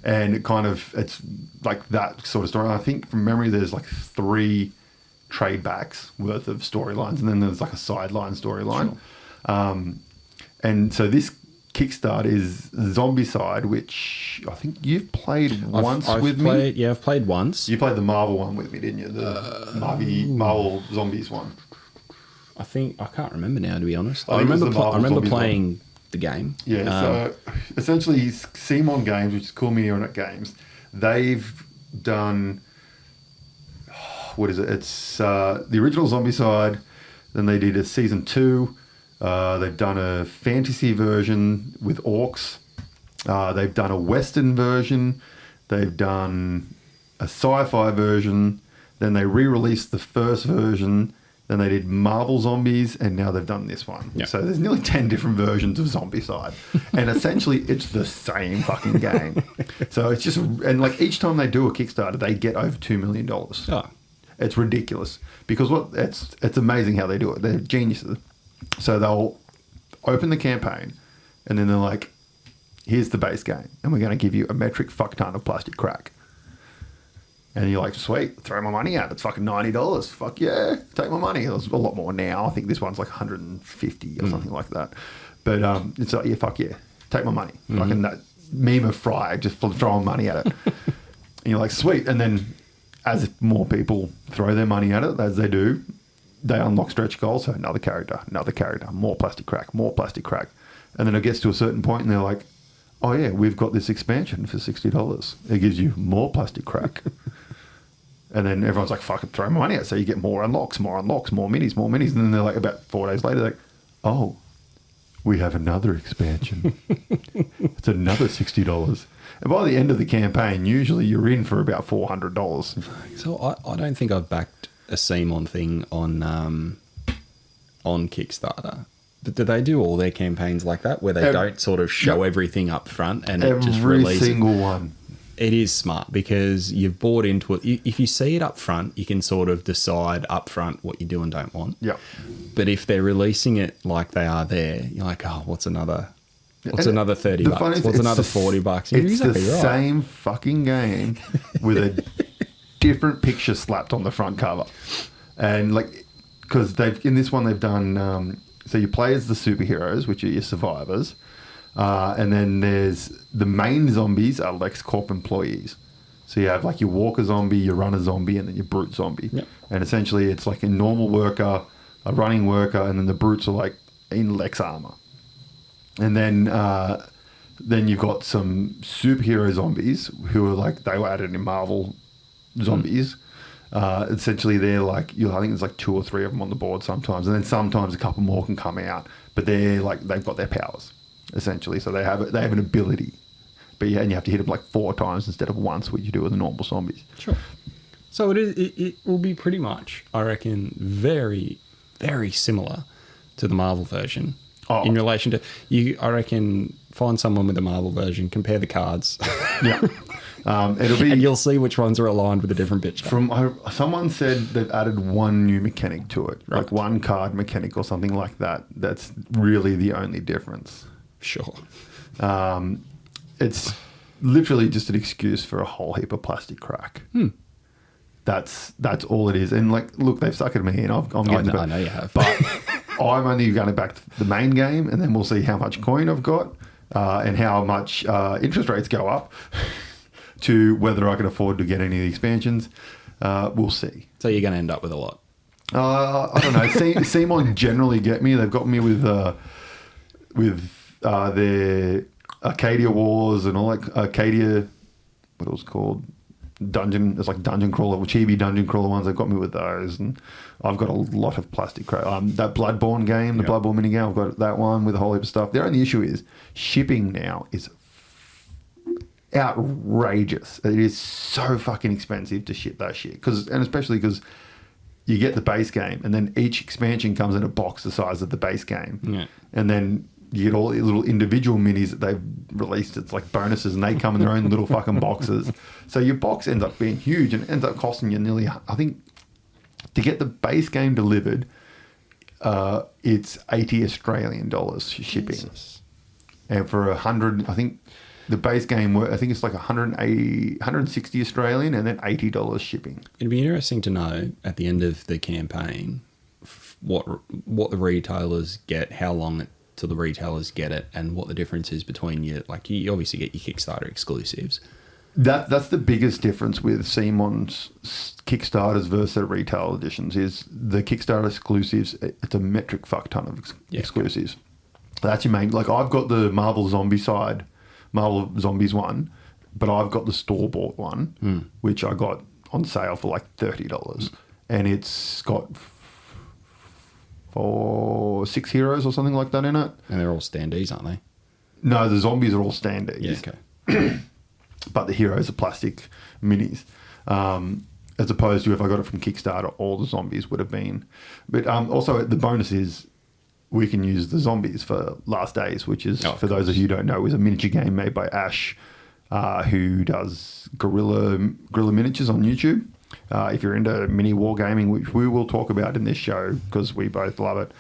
And it's like that sort of story. I think from memory, there's like 3 trade backs worth of storylines, and then there's like a sideline storyline. Sure. And so this Kickstarter is Zombiecide, which I think you've played once with me. Yeah, I've played once. You played the Marvel one with me, didn't you? The Marvel Zombies one. I can't remember now, to be honest. I remember playing the game. Yeah, so essentially Simon Games, which is Cool Media Internet Games, they've done, what is it? It's the original Zombiecide, then they did a season 2. They've done a fantasy version with orcs. They've done a Western version. They've done a sci-fi version. Then they re-released the first version. Then they did Marvel Zombies, and now they've done this one. Yep. So there's nearly 10 different versions of Zombiecide. And essentially, it's the same fucking game. So it's just... And like each time they do a Kickstarter, they get over $2 million. Oh. It's ridiculous. Because it's amazing how they do it. They're geniuses. So they'll open the campaign, and then they're like, here's the base game, and we're going to give you a metric fuck ton of plastic crack. And you're like, sweet, throw my money out. It's fucking $90. Fuck yeah, take my money. It's a lot more now. I think this one's like 150 or something like that. But it's like, yeah, fuck yeah, take my money. Fucking that meme of Fry, just throwing money at it. And you're like, sweet. And then as more people throw their money at it, as they do, they unlock stretch goals. So another character, more plastic crack. And then it gets to a certain point and they're like, oh yeah, we've got this expansion for $60. It gives you more plastic crack. And then everyone's like, fuck it, throw my money out. So you get more unlocks, more minis. And then they're like, about 4 days later, they're like, oh, we have another expansion. It's another $60. And by the end of the campaign, usually you're in for about $400. So I don't think I've backed a Simon thing on Kickstarter. But do they do all their campaigns like that, where they don't sort of show everything up front and it just releases? Every single one. It is smart because you've bought into it. If you see it up front, you can sort of decide up front what you do and don't want. Yeah. But if they're releasing it like they are there, you're like, oh, what's another $30? What's another $40? You're it's exactly the right. same fucking game with a different picture slapped on the front cover. And like, because in this one they've done, so you play as the superheroes, which are your survivors. And then there's the main zombies are LexCorp employees. So you have like your walker zombie, your runner zombie, and then your brute zombie. Yep. And essentially it's like a normal worker, a running worker, and then the brutes are like in Lex armor. And then you've got some superhero zombies who are like, they were added in Marvel zombies. Essentially they're like, I think there's like 2 or 3 of them on the board sometimes. And then sometimes a couple more can come out, but they're like, they've got their powers. Essentially, so they have an ability, but and you have to hit them like 4 times instead of once, what you do with the normal zombies. Sure. So it will be pretty much, I reckon, very, very similar to the Marvel version in relation to you. I reckon find someone with the Marvel version, compare the cards. Yeah. It'll be, and you'll see which ones are aligned with a different picture. Someone said they've added one new mechanic to it, right. like one card mechanic or something like that. That's really the only difference. Sure. It's literally just an excuse for a whole heap of plastic crack. That's all it is. And like, look, they've suckered me in. I know you have. But I'm only going back to the main game, and then we'll see how much coin I've got and how much interest rates go up to whether I can afford to get any of the expansions. We'll see. So you're going to end up with a lot. I don't know. Simon generally get me. They've got me with their Arcadia Wars and all that. Arcadia, what it was called, Dungeon. It's like Dungeon Crawler, chibi Dungeon Crawler ones. They've got me with those, and I've got a lot of plastic crap. That Bloodborne game, the Bloodborne mini game, I've got that one with a whole heap of stuff. The only issue is shipping now is outrageous. It is so fucking expensive to ship that shit, and especially because you get the base game, and then each expansion comes in a box the size of the base game, and then you get all these little individual minis that they've released. It's like bonuses, and they come in their own little fucking boxes. So your box ends up being huge and ends up costing you nearly, I think, to get the base game delivered, it's 80 Australian dollars shipping. Jesus. And for 100, I think the base game, I think it's like 160 Australian and then $80 shipping. It'd be interesting to know at the end of the campaign what the retailers get, how long till the retailers get it, and what the difference is between you obviously get your Kickstarter exclusives. That's the biggest difference with CMON's Kickstarters versus their retail editions is the Kickstarter exclusives. It's a metric fuck ton of exclusives. That's your main. Like I've got the Marvel Zombies one, but I've got the store bought one, which I got on sale for like $30, and it's got 6 heroes or something like that in it. And they're all standees, aren't they? No, the zombies are all standees. Yeah, okay. But the heroes are plastic minis. As opposed to if I got it from Kickstarter, all the zombies would have been. But also the bonus is we can use the zombies for Last Days, which is, for those of you who don't know, is a miniature game made by Ash, who does Guerrilla Miniatures on YouTube. If you're into mini wargaming, which we will talk about in this show because we both love it,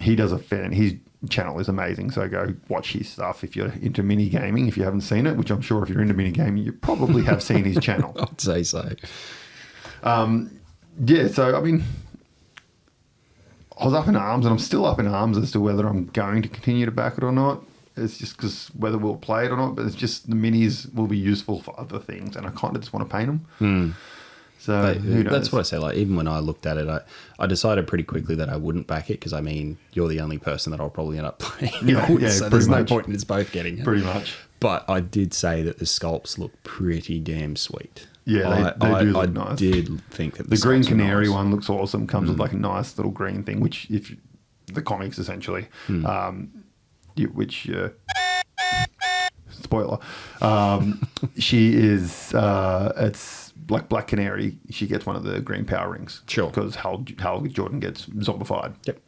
he does his channel is amazing, so go watch his stuff if you're into mini gaming. If you haven't seen it, which I'm sure if you're into mini gaming, you probably have seen his channel. I'd say so. Yeah, so I mean, I was up in arms, and I'm still up in arms as to whether I'm going to continue to back it or not. It's just because whether we'll play it or not, but it's just the minis will be useful for other things, and I kind of just want to paint them. So who knows? That's what I say. Like, even when I looked at it, I decided pretty quickly that I wouldn't back it because, I mean, you're the only person that I'll probably end up playing. So there's no point in us both getting it. Pretty much. But I did say that the sculpts look pretty damn sweet. Yeah, they do look nice. I did think that the green canary one looks awesome. Comes with like a nice little green thing, which if the comics essentially, spoiler, she is it's like Black Canary. She gets one of the green power rings. Sure. Because Hal Jordan gets zombified. Yep.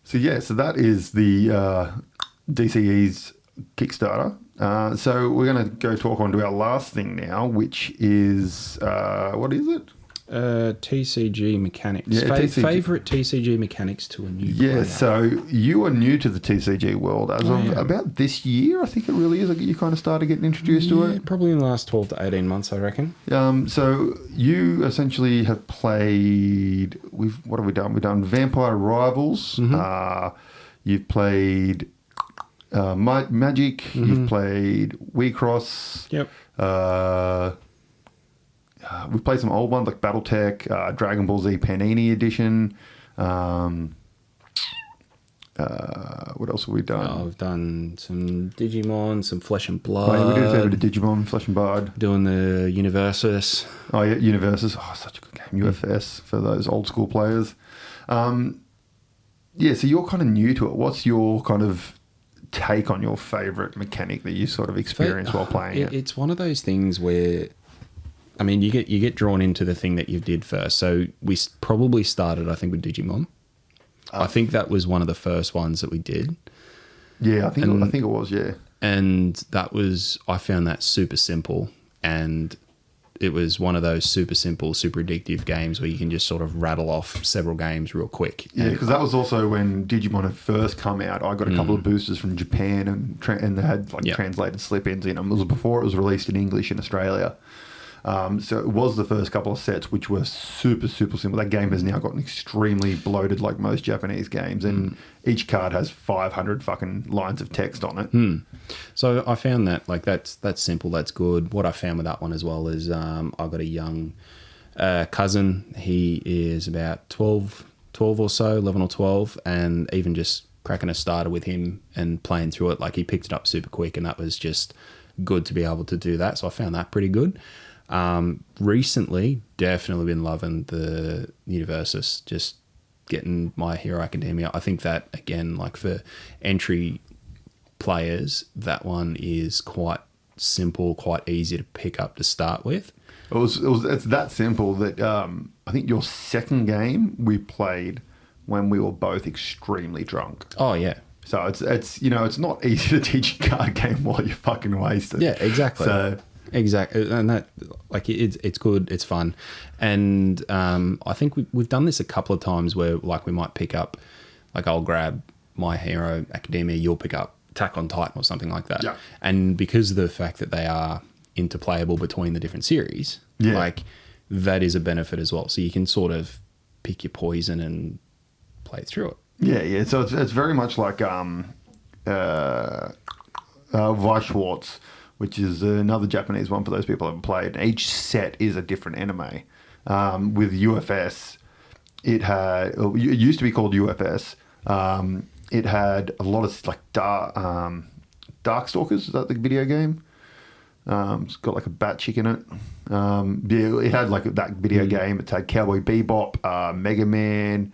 So that is the DCeased Kickstarter. So we're going to go talk on to our last thing now, which is, what is it? TCG mechanics. Yeah, Favorite TCG mechanics to a new player. Yeah, so you are new to the TCG world as of about this year, I think it really is. You kind of started getting introduced to it. Probably in the last 12 to 18 months, I reckon. So you essentially have played, what have we done? We've done Vampire Rivals. You've played Magic. You've played WeCross. Yep. We've played some old ones like BattleTech, Dragon Ball Z Panini Edition. What else have we done? I've done some Digimon, some Flesh and Blood. Oh, yeah, we did a fair bit of Digimon, Flesh and Blood. Doing the Universus. Oh, yeah, Universus. Oh, such a good game. UFS for those old school players. Yeah, so you're kind of new to it. What's your kind of take on your favourite mechanic that you sort of experience while playing it? It's one of those things where, I mean, you get drawn into the thing that you did first. So we probably started, I think, with Digimon. I think that was one of the first ones that we did. Yeah, I think it was, yeah. And that was, I found that super simple, and it was one of those super simple, super addictive games where you can just sort of rattle off several games real quick. Yeah, because that was also when Digimon had first come out. I got a couple of boosters from Japan, and they had translated slip-ins in them. It was before it was released in English in Australia. So it was the first couple of sets, which were super, super simple. That game has now gotten extremely bloated like most Japanese games, and each card has 500 fucking lines of text on it. So I found that, like, that's simple, that's good. What I found with that one as well is I've got a young cousin. He is about 12 or so, 11 or 12, and even just cracking a starter with him and playing through it, like, he picked it up super quick, and that was just good to be able to do that. So I found that pretty good. Recently, definitely been loving the Universus, just getting My Hero Academia. I think that, again, like for entry players, that one is quite simple, quite easy to pick up to start with. It's that simple that I think your second game we played when we were both extremely drunk. Oh yeah. So it's it's not easy to teach a card game while you're fucking wasted. Yeah, exactly. So exactly, and that it's good, it's fun, and I think we've done this a couple of times where like we might pick up, like I'll grab My Hero Academia, you'll pick up Attack on Titan or something like that. Yeah. And because of the fact that they are interplayable between the different series, like that is a benefit as well. So you can sort of pick your poison and play through it. Yeah. So it's very much like Weishwartz, which is another Japanese one for those people who haven't played. And each set is a different anime. With UFS, it used to be called UFS. It had a lot of like Darkstalkers. Is that the video game? It's got like a bat chick in it. It had like that video game. It had Cowboy Bebop, Mega Man,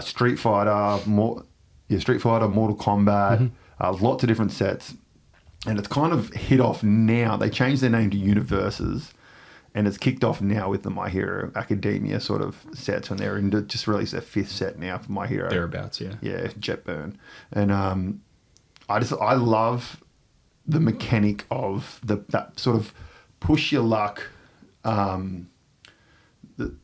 Street Fighter, Mortal Kombat, lots of different sets. And it's kind of hit off now. They changed their name to Universes, and it's kicked off now with the My Hero Academia sort of sets, and they're just released their 5th set now for My Hero. Thereabouts, yeah. Yeah, Jetburn. And I love the mechanic of that sort of push your luck, the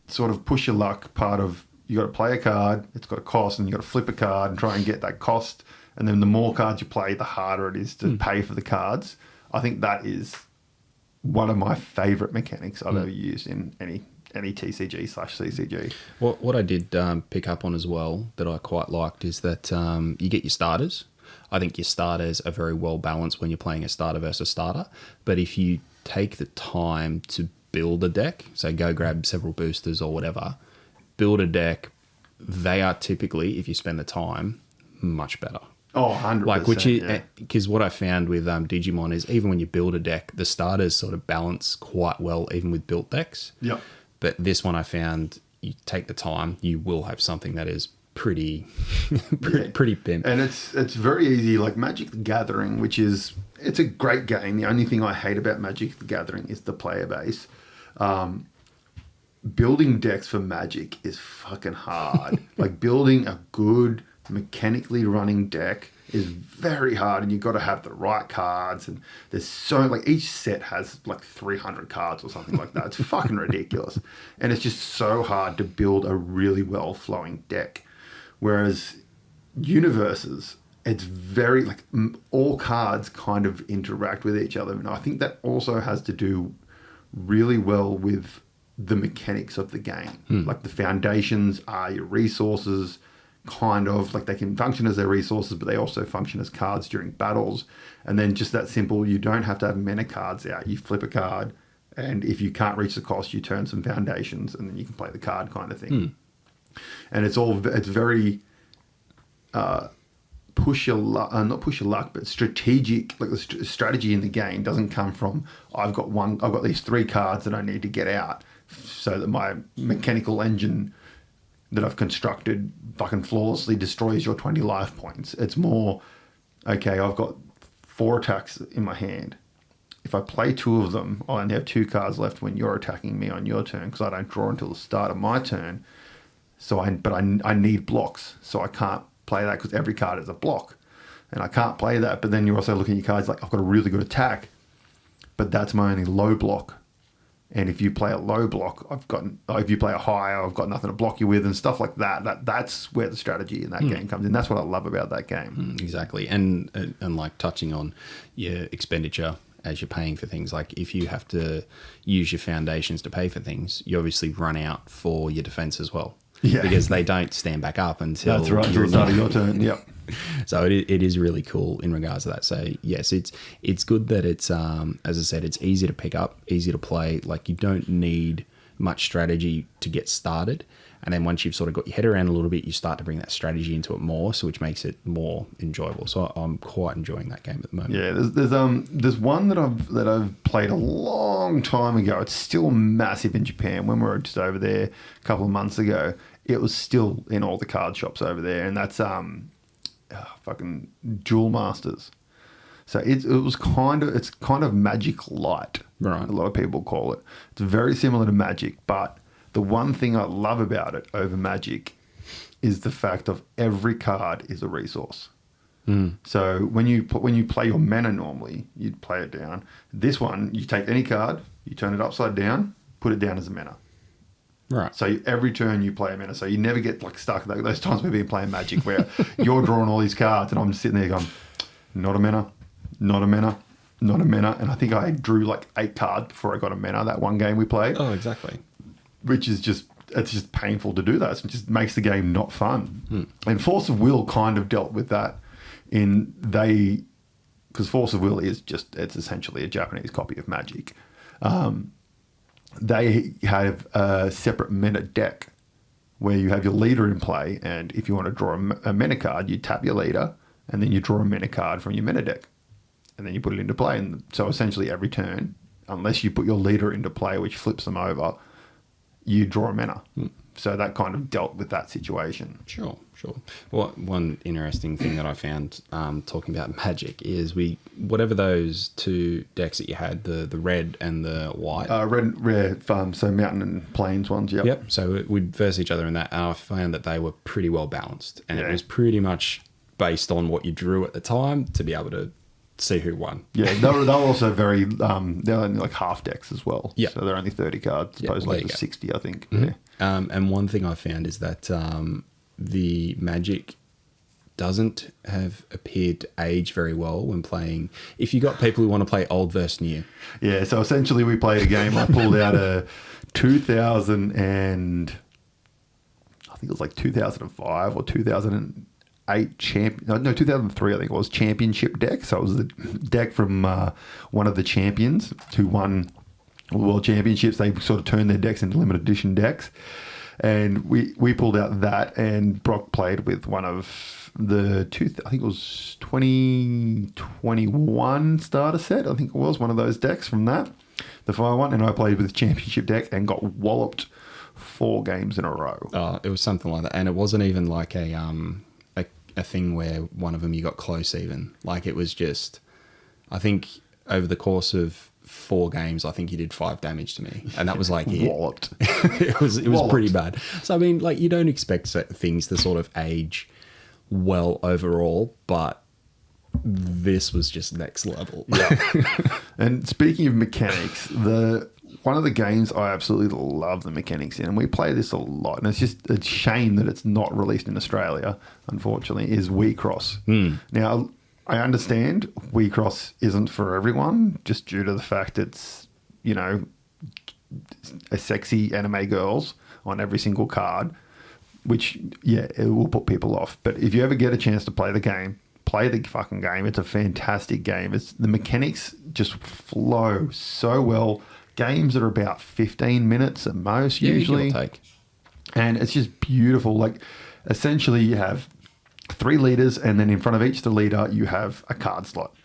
sort of push your luck part of you got to play a card, it's got a cost, and you got to flip a card and try and get that cost. And then the more cards you play, the harder it is to pay for the cards. I think that is one of my favourite mechanics I've ever used in any TCG/CCG. What I did pick up on as well that I quite liked is that you get your starters. I think your starters are very well balanced when you're playing a starter versus starter. But if you take the time to build a deck, so go grab several boosters or whatever, build a deck, they are typically, if you spend the time, much better. Oh, 100%. Like, because what I found with Digimon is even when you build a deck, the starters sort of balance quite well, even with built decks. Yep. But this one I found, you take the time, you will have something that is pretty pimp. And it's very easy. Like Magic the Gathering, it's a great game. The only thing I hate about Magic the Gathering is the player base. Building decks for Magic is fucking hard. Like building a good mechanically running deck is very hard, and you've got to have the right cards, and there's each set has like 300 cards or something like that. It's fucking ridiculous, and it's just so hard to build a really well flowing deck. Whereas Universes, it's very like all cards kind of interact with each other, and I think that also has to do really well with the mechanics of the game. Like the foundations are your resources, kind of like they can function as their resources, but they also function as cards during battles. And then just that simple, you don't have to have mana cards out. You flip a card, and if you can't reach the cost, you turn some foundations, and then you can play the card kind of thing. And it's very push your luck, not push your luck, but strategic. Like the strategy in the game doesn't come from I've got these 3 cards that I need to get out so that my mechanical engine that I've constructed fucking flawlessly destroys your 20 life points. It's more, okay, I've got 4 attacks in my hand. If I play 2 of them, I only have 2 cards left when you're attacking me on your turn because I don't draw until the start of my turn. So I need blocks, so I can't play that because every card is a block. And I can't play that, but then you're also looking at your cards like, I've got a really good attack, but that's my only low block. And if you play a low block, if you play a high, I've got nothing to block you with and stuff like that. That's where the strategy in that game comes in. That's what I love about that game. Exactly. And like touching on your expenditure as you're paying for things, like if you have to use your foundations to pay for things, you obviously run out for your defense as well. Yeah. Because they don't stand back up until that's right, until the start of your turn. Yep. So it is really cool in regards to that. So yes, it's good that it's as I said, it's easy to pick up, easy to play. Like you don't need much strategy to get started, and then once you've sort of got your head around a little bit, you start to bring that strategy into it more, so which makes it more enjoyable. So I'm quite enjoying that game at the moment. Yeah, there's one that I've played a long time ago. It's still massive in Japan. When we were just over there a couple of months ago, it was still in all the card shops over there, and that's fucking Duel Masters. So it's kind of Magic Light, right? A lot of people call it. It's very similar to Magic, but the one thing I love about it over Magic is the fact of every card is a resource. So when you play your mana normally, you'd play it down. This one, you take any card, you turn it upside down, put it down as a mana. Right. So every turn you play a mana. So you never get like stuck. Like those times we've been playing Magic where you're drawing all these cards and I'm sitting there going, not a mana, not a mana, not a mana. And I think I drew like 8 cards before I got a mana that one game we played. Oh, exactly. Which is it's just painful to do that. It just makes the game not fun. And Force of Will kind of dealt with that because Force of Will it's essentially a Japanese copy of Magic. They have a separate meta deck where you have your leader in play, and if you want to draw a meta card, you tap your leader, and then you draw a meta card from your meta deck, and then you put it into play. And so essentially every turn, unless you put your leader into play, which flips them over, you draw a mana. So that kind of dealt with that situation. Sure. Well, one interesting thing that I found talking about Magic is whatever those 2 decks that you had, the red and the white. Red farm, so mountain and plains ones, Yep. So we'd verse each other in that, and I found that they were pretty well balanced. And it was pretty much based on what you drew at the time to be able to see who won. Yeah, they were also very, they're only like half decks as well. Yeah. So they're only 30 cards, opposed to 60, I think. Mm-hmm. Yeah. And one thing I found is that the Magic doesn't have appeared to age very well when playing. If you got people who want to play old versus new. Yeah, so essentially we played a game. I pulled out a 2000 and I think it was like 2005 or 2008 2003 I think it was championship deck. So it was the deck from one of the champions who won World Championships. They sort of turned their decks into limited edition decks. And we pulled out that, and Brock played with one of the I think it was 2021 starter set. I think it was one of those decks from that, the fire one. And I played with the championship deck and got walloped 4 games in a row. Oh, it was something like that, and it wasn't even like a thing where one of them you got close even. Like it was just, I think over the course of 4 games, I think he did 5 damage to me, and that was like it. Walloped. it was pretty bad. So I mean, like you don't expect things to sort of age well overall, but this was just next level. Yeah. And speaking of mechanics, one of the games I absolutely love the mechanics in, and we play this a lot, and it's just a shame that it's not released in Australia, unfortunately, is Wii Cross. Now, I understand Wii Cross isn't for everyone, just due to the fact it's, a sexy anime girls on every single card, which, it will put people off. But if you ever get a chance to play the game, play the fucking game. It's a fantastic game. The mechanics just flow so well. Games are about 15 minutes at most, usually. Give or take. And it's just beautiful. Like, essentially, you have 3 leaders, and then in front of each the leader you have a card slot,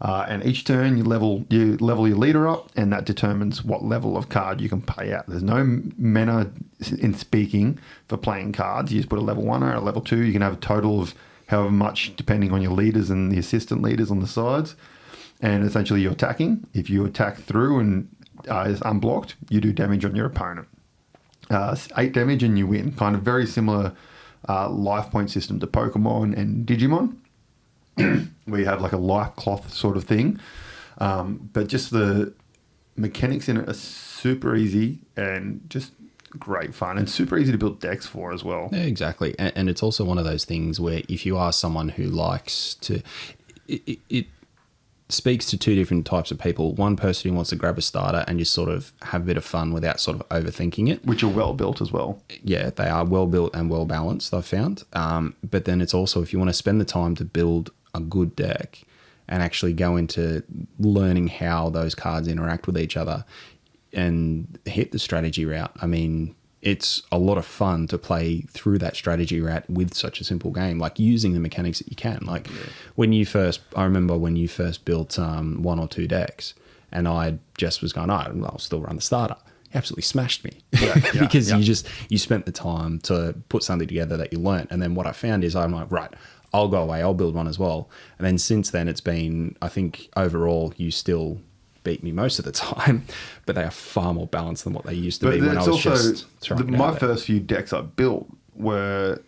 and each turn you level your leader up, and that determines what level of card you can pay out. There's no mana in speaking for playing cards. You just put a level 1 or a level 2. You can have a total of however much depending on your leaders and the assistant leaders on the sides, and essentially you're attacking. If you attack through and is unblocked, you do damage on your opponent. 8 damage and you win. Kind of very similar life point system to Pokemon and Digimon, where you have like a life cloth sort of thing. But just the mechanics in it are super easy and just great fun, and super easy to build decks for as well. Yeah, exactly. And it's also one of those things where if you are someone who likes to... It speaks to 2 different types of people. One person who wants to grab a starter and just sort of have a bit of fun without sort of overthinking it. Which are well built as well. Yeah, they are well built and well balanced, I've found. But then it's also, if you want to spend the time to build a good deck and actually go into learning how those cards interact with each other and hit the strategy route, I mean, it's a lot of fun to play through that strategy route with such a simple game, like using the mechanics that you can. Like I remember when you first built 1 or 2 decks, and I just was going, I'll still run the starter. He absolutely smashed me because you spent the time to put something together that you learnt. And then what I found is I'm like, right, I'll go away, I'll build one as well. And then since then it's been, I think overall you still beat me most of the time, but they are far more balanced than what they used to be when I was just throwing my first few decks I built were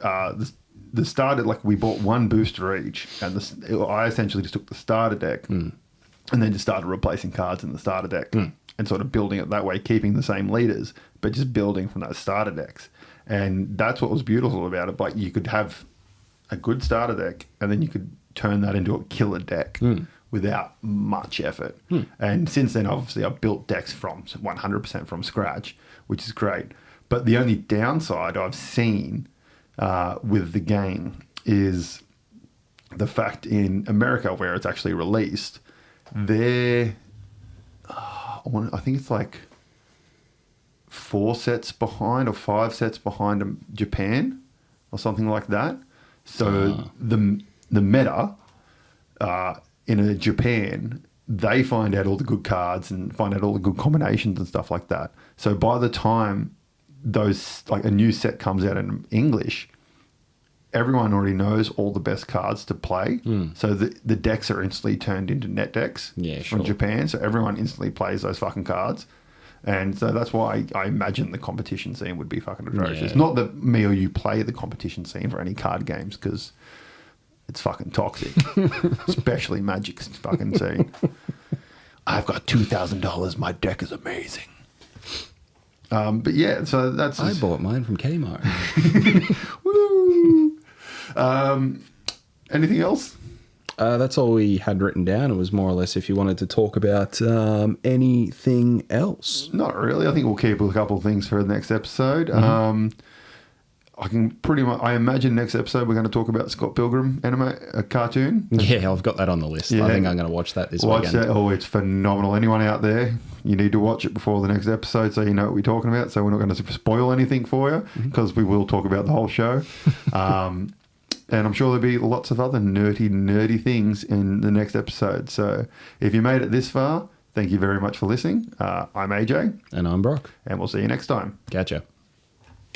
the starter, like we bought one booster each, and I essentially just took the starter deck and then just started replacing cards in the starter deck and sort of building it that way, keeping the same leaders, but just building from those starter decks. And that's what was beautiful about it. Like you could have a good starter deck and then you could turn that into a killer deck without much effort. And since then, obviously, I've built decks from 100% from scratch, which is great. But the only downside I've seen with the game is the fact in America, where it's actually released, I think it's like 4 sets behind or 5 sets behind Japan or something like that. So the meta in Japan, they find out all the good cards and find out all the good combinations and stuff like that. So by the time a new set comes out in English, everyone already knows all the best cards to play. So the decks are instantly turned into net decks from Japan. So everyone instantly plays those fucking cards. And so that's why I imagine the competition scene would be fucking atrocious. Yeah. Not that me or you play the competition scene for any card games, because it's fucking toxic. Especially Magic's fucking scene. I've got $2,000. My deck is amazing. But yeah, so that's... I bought mine from Kmart. Woo! Anything else? That's all we had written down. It was more or less if you wanted to talk about anything else. Not really. I think we'll keep a couple of things for the next episode. I imagine next episode we're going to talk about Scott Pilgrim a cartoon. Yeah, I've got that on the list. Yeah. I think I'm going to watch that this weekend. That. Oh, it's phenomenal. Anyone out there, you need to watch it before the next episode so you know what we're talking about. So we're not going to spoil anything for you, because we will talk about the whole show. And I'm sure there'll be lots of other nerdy things in the next episode. So if you made it this far, thank you very much for listening. I'm AJ. And I'm Brock. And we'll see you next time. Catch ya.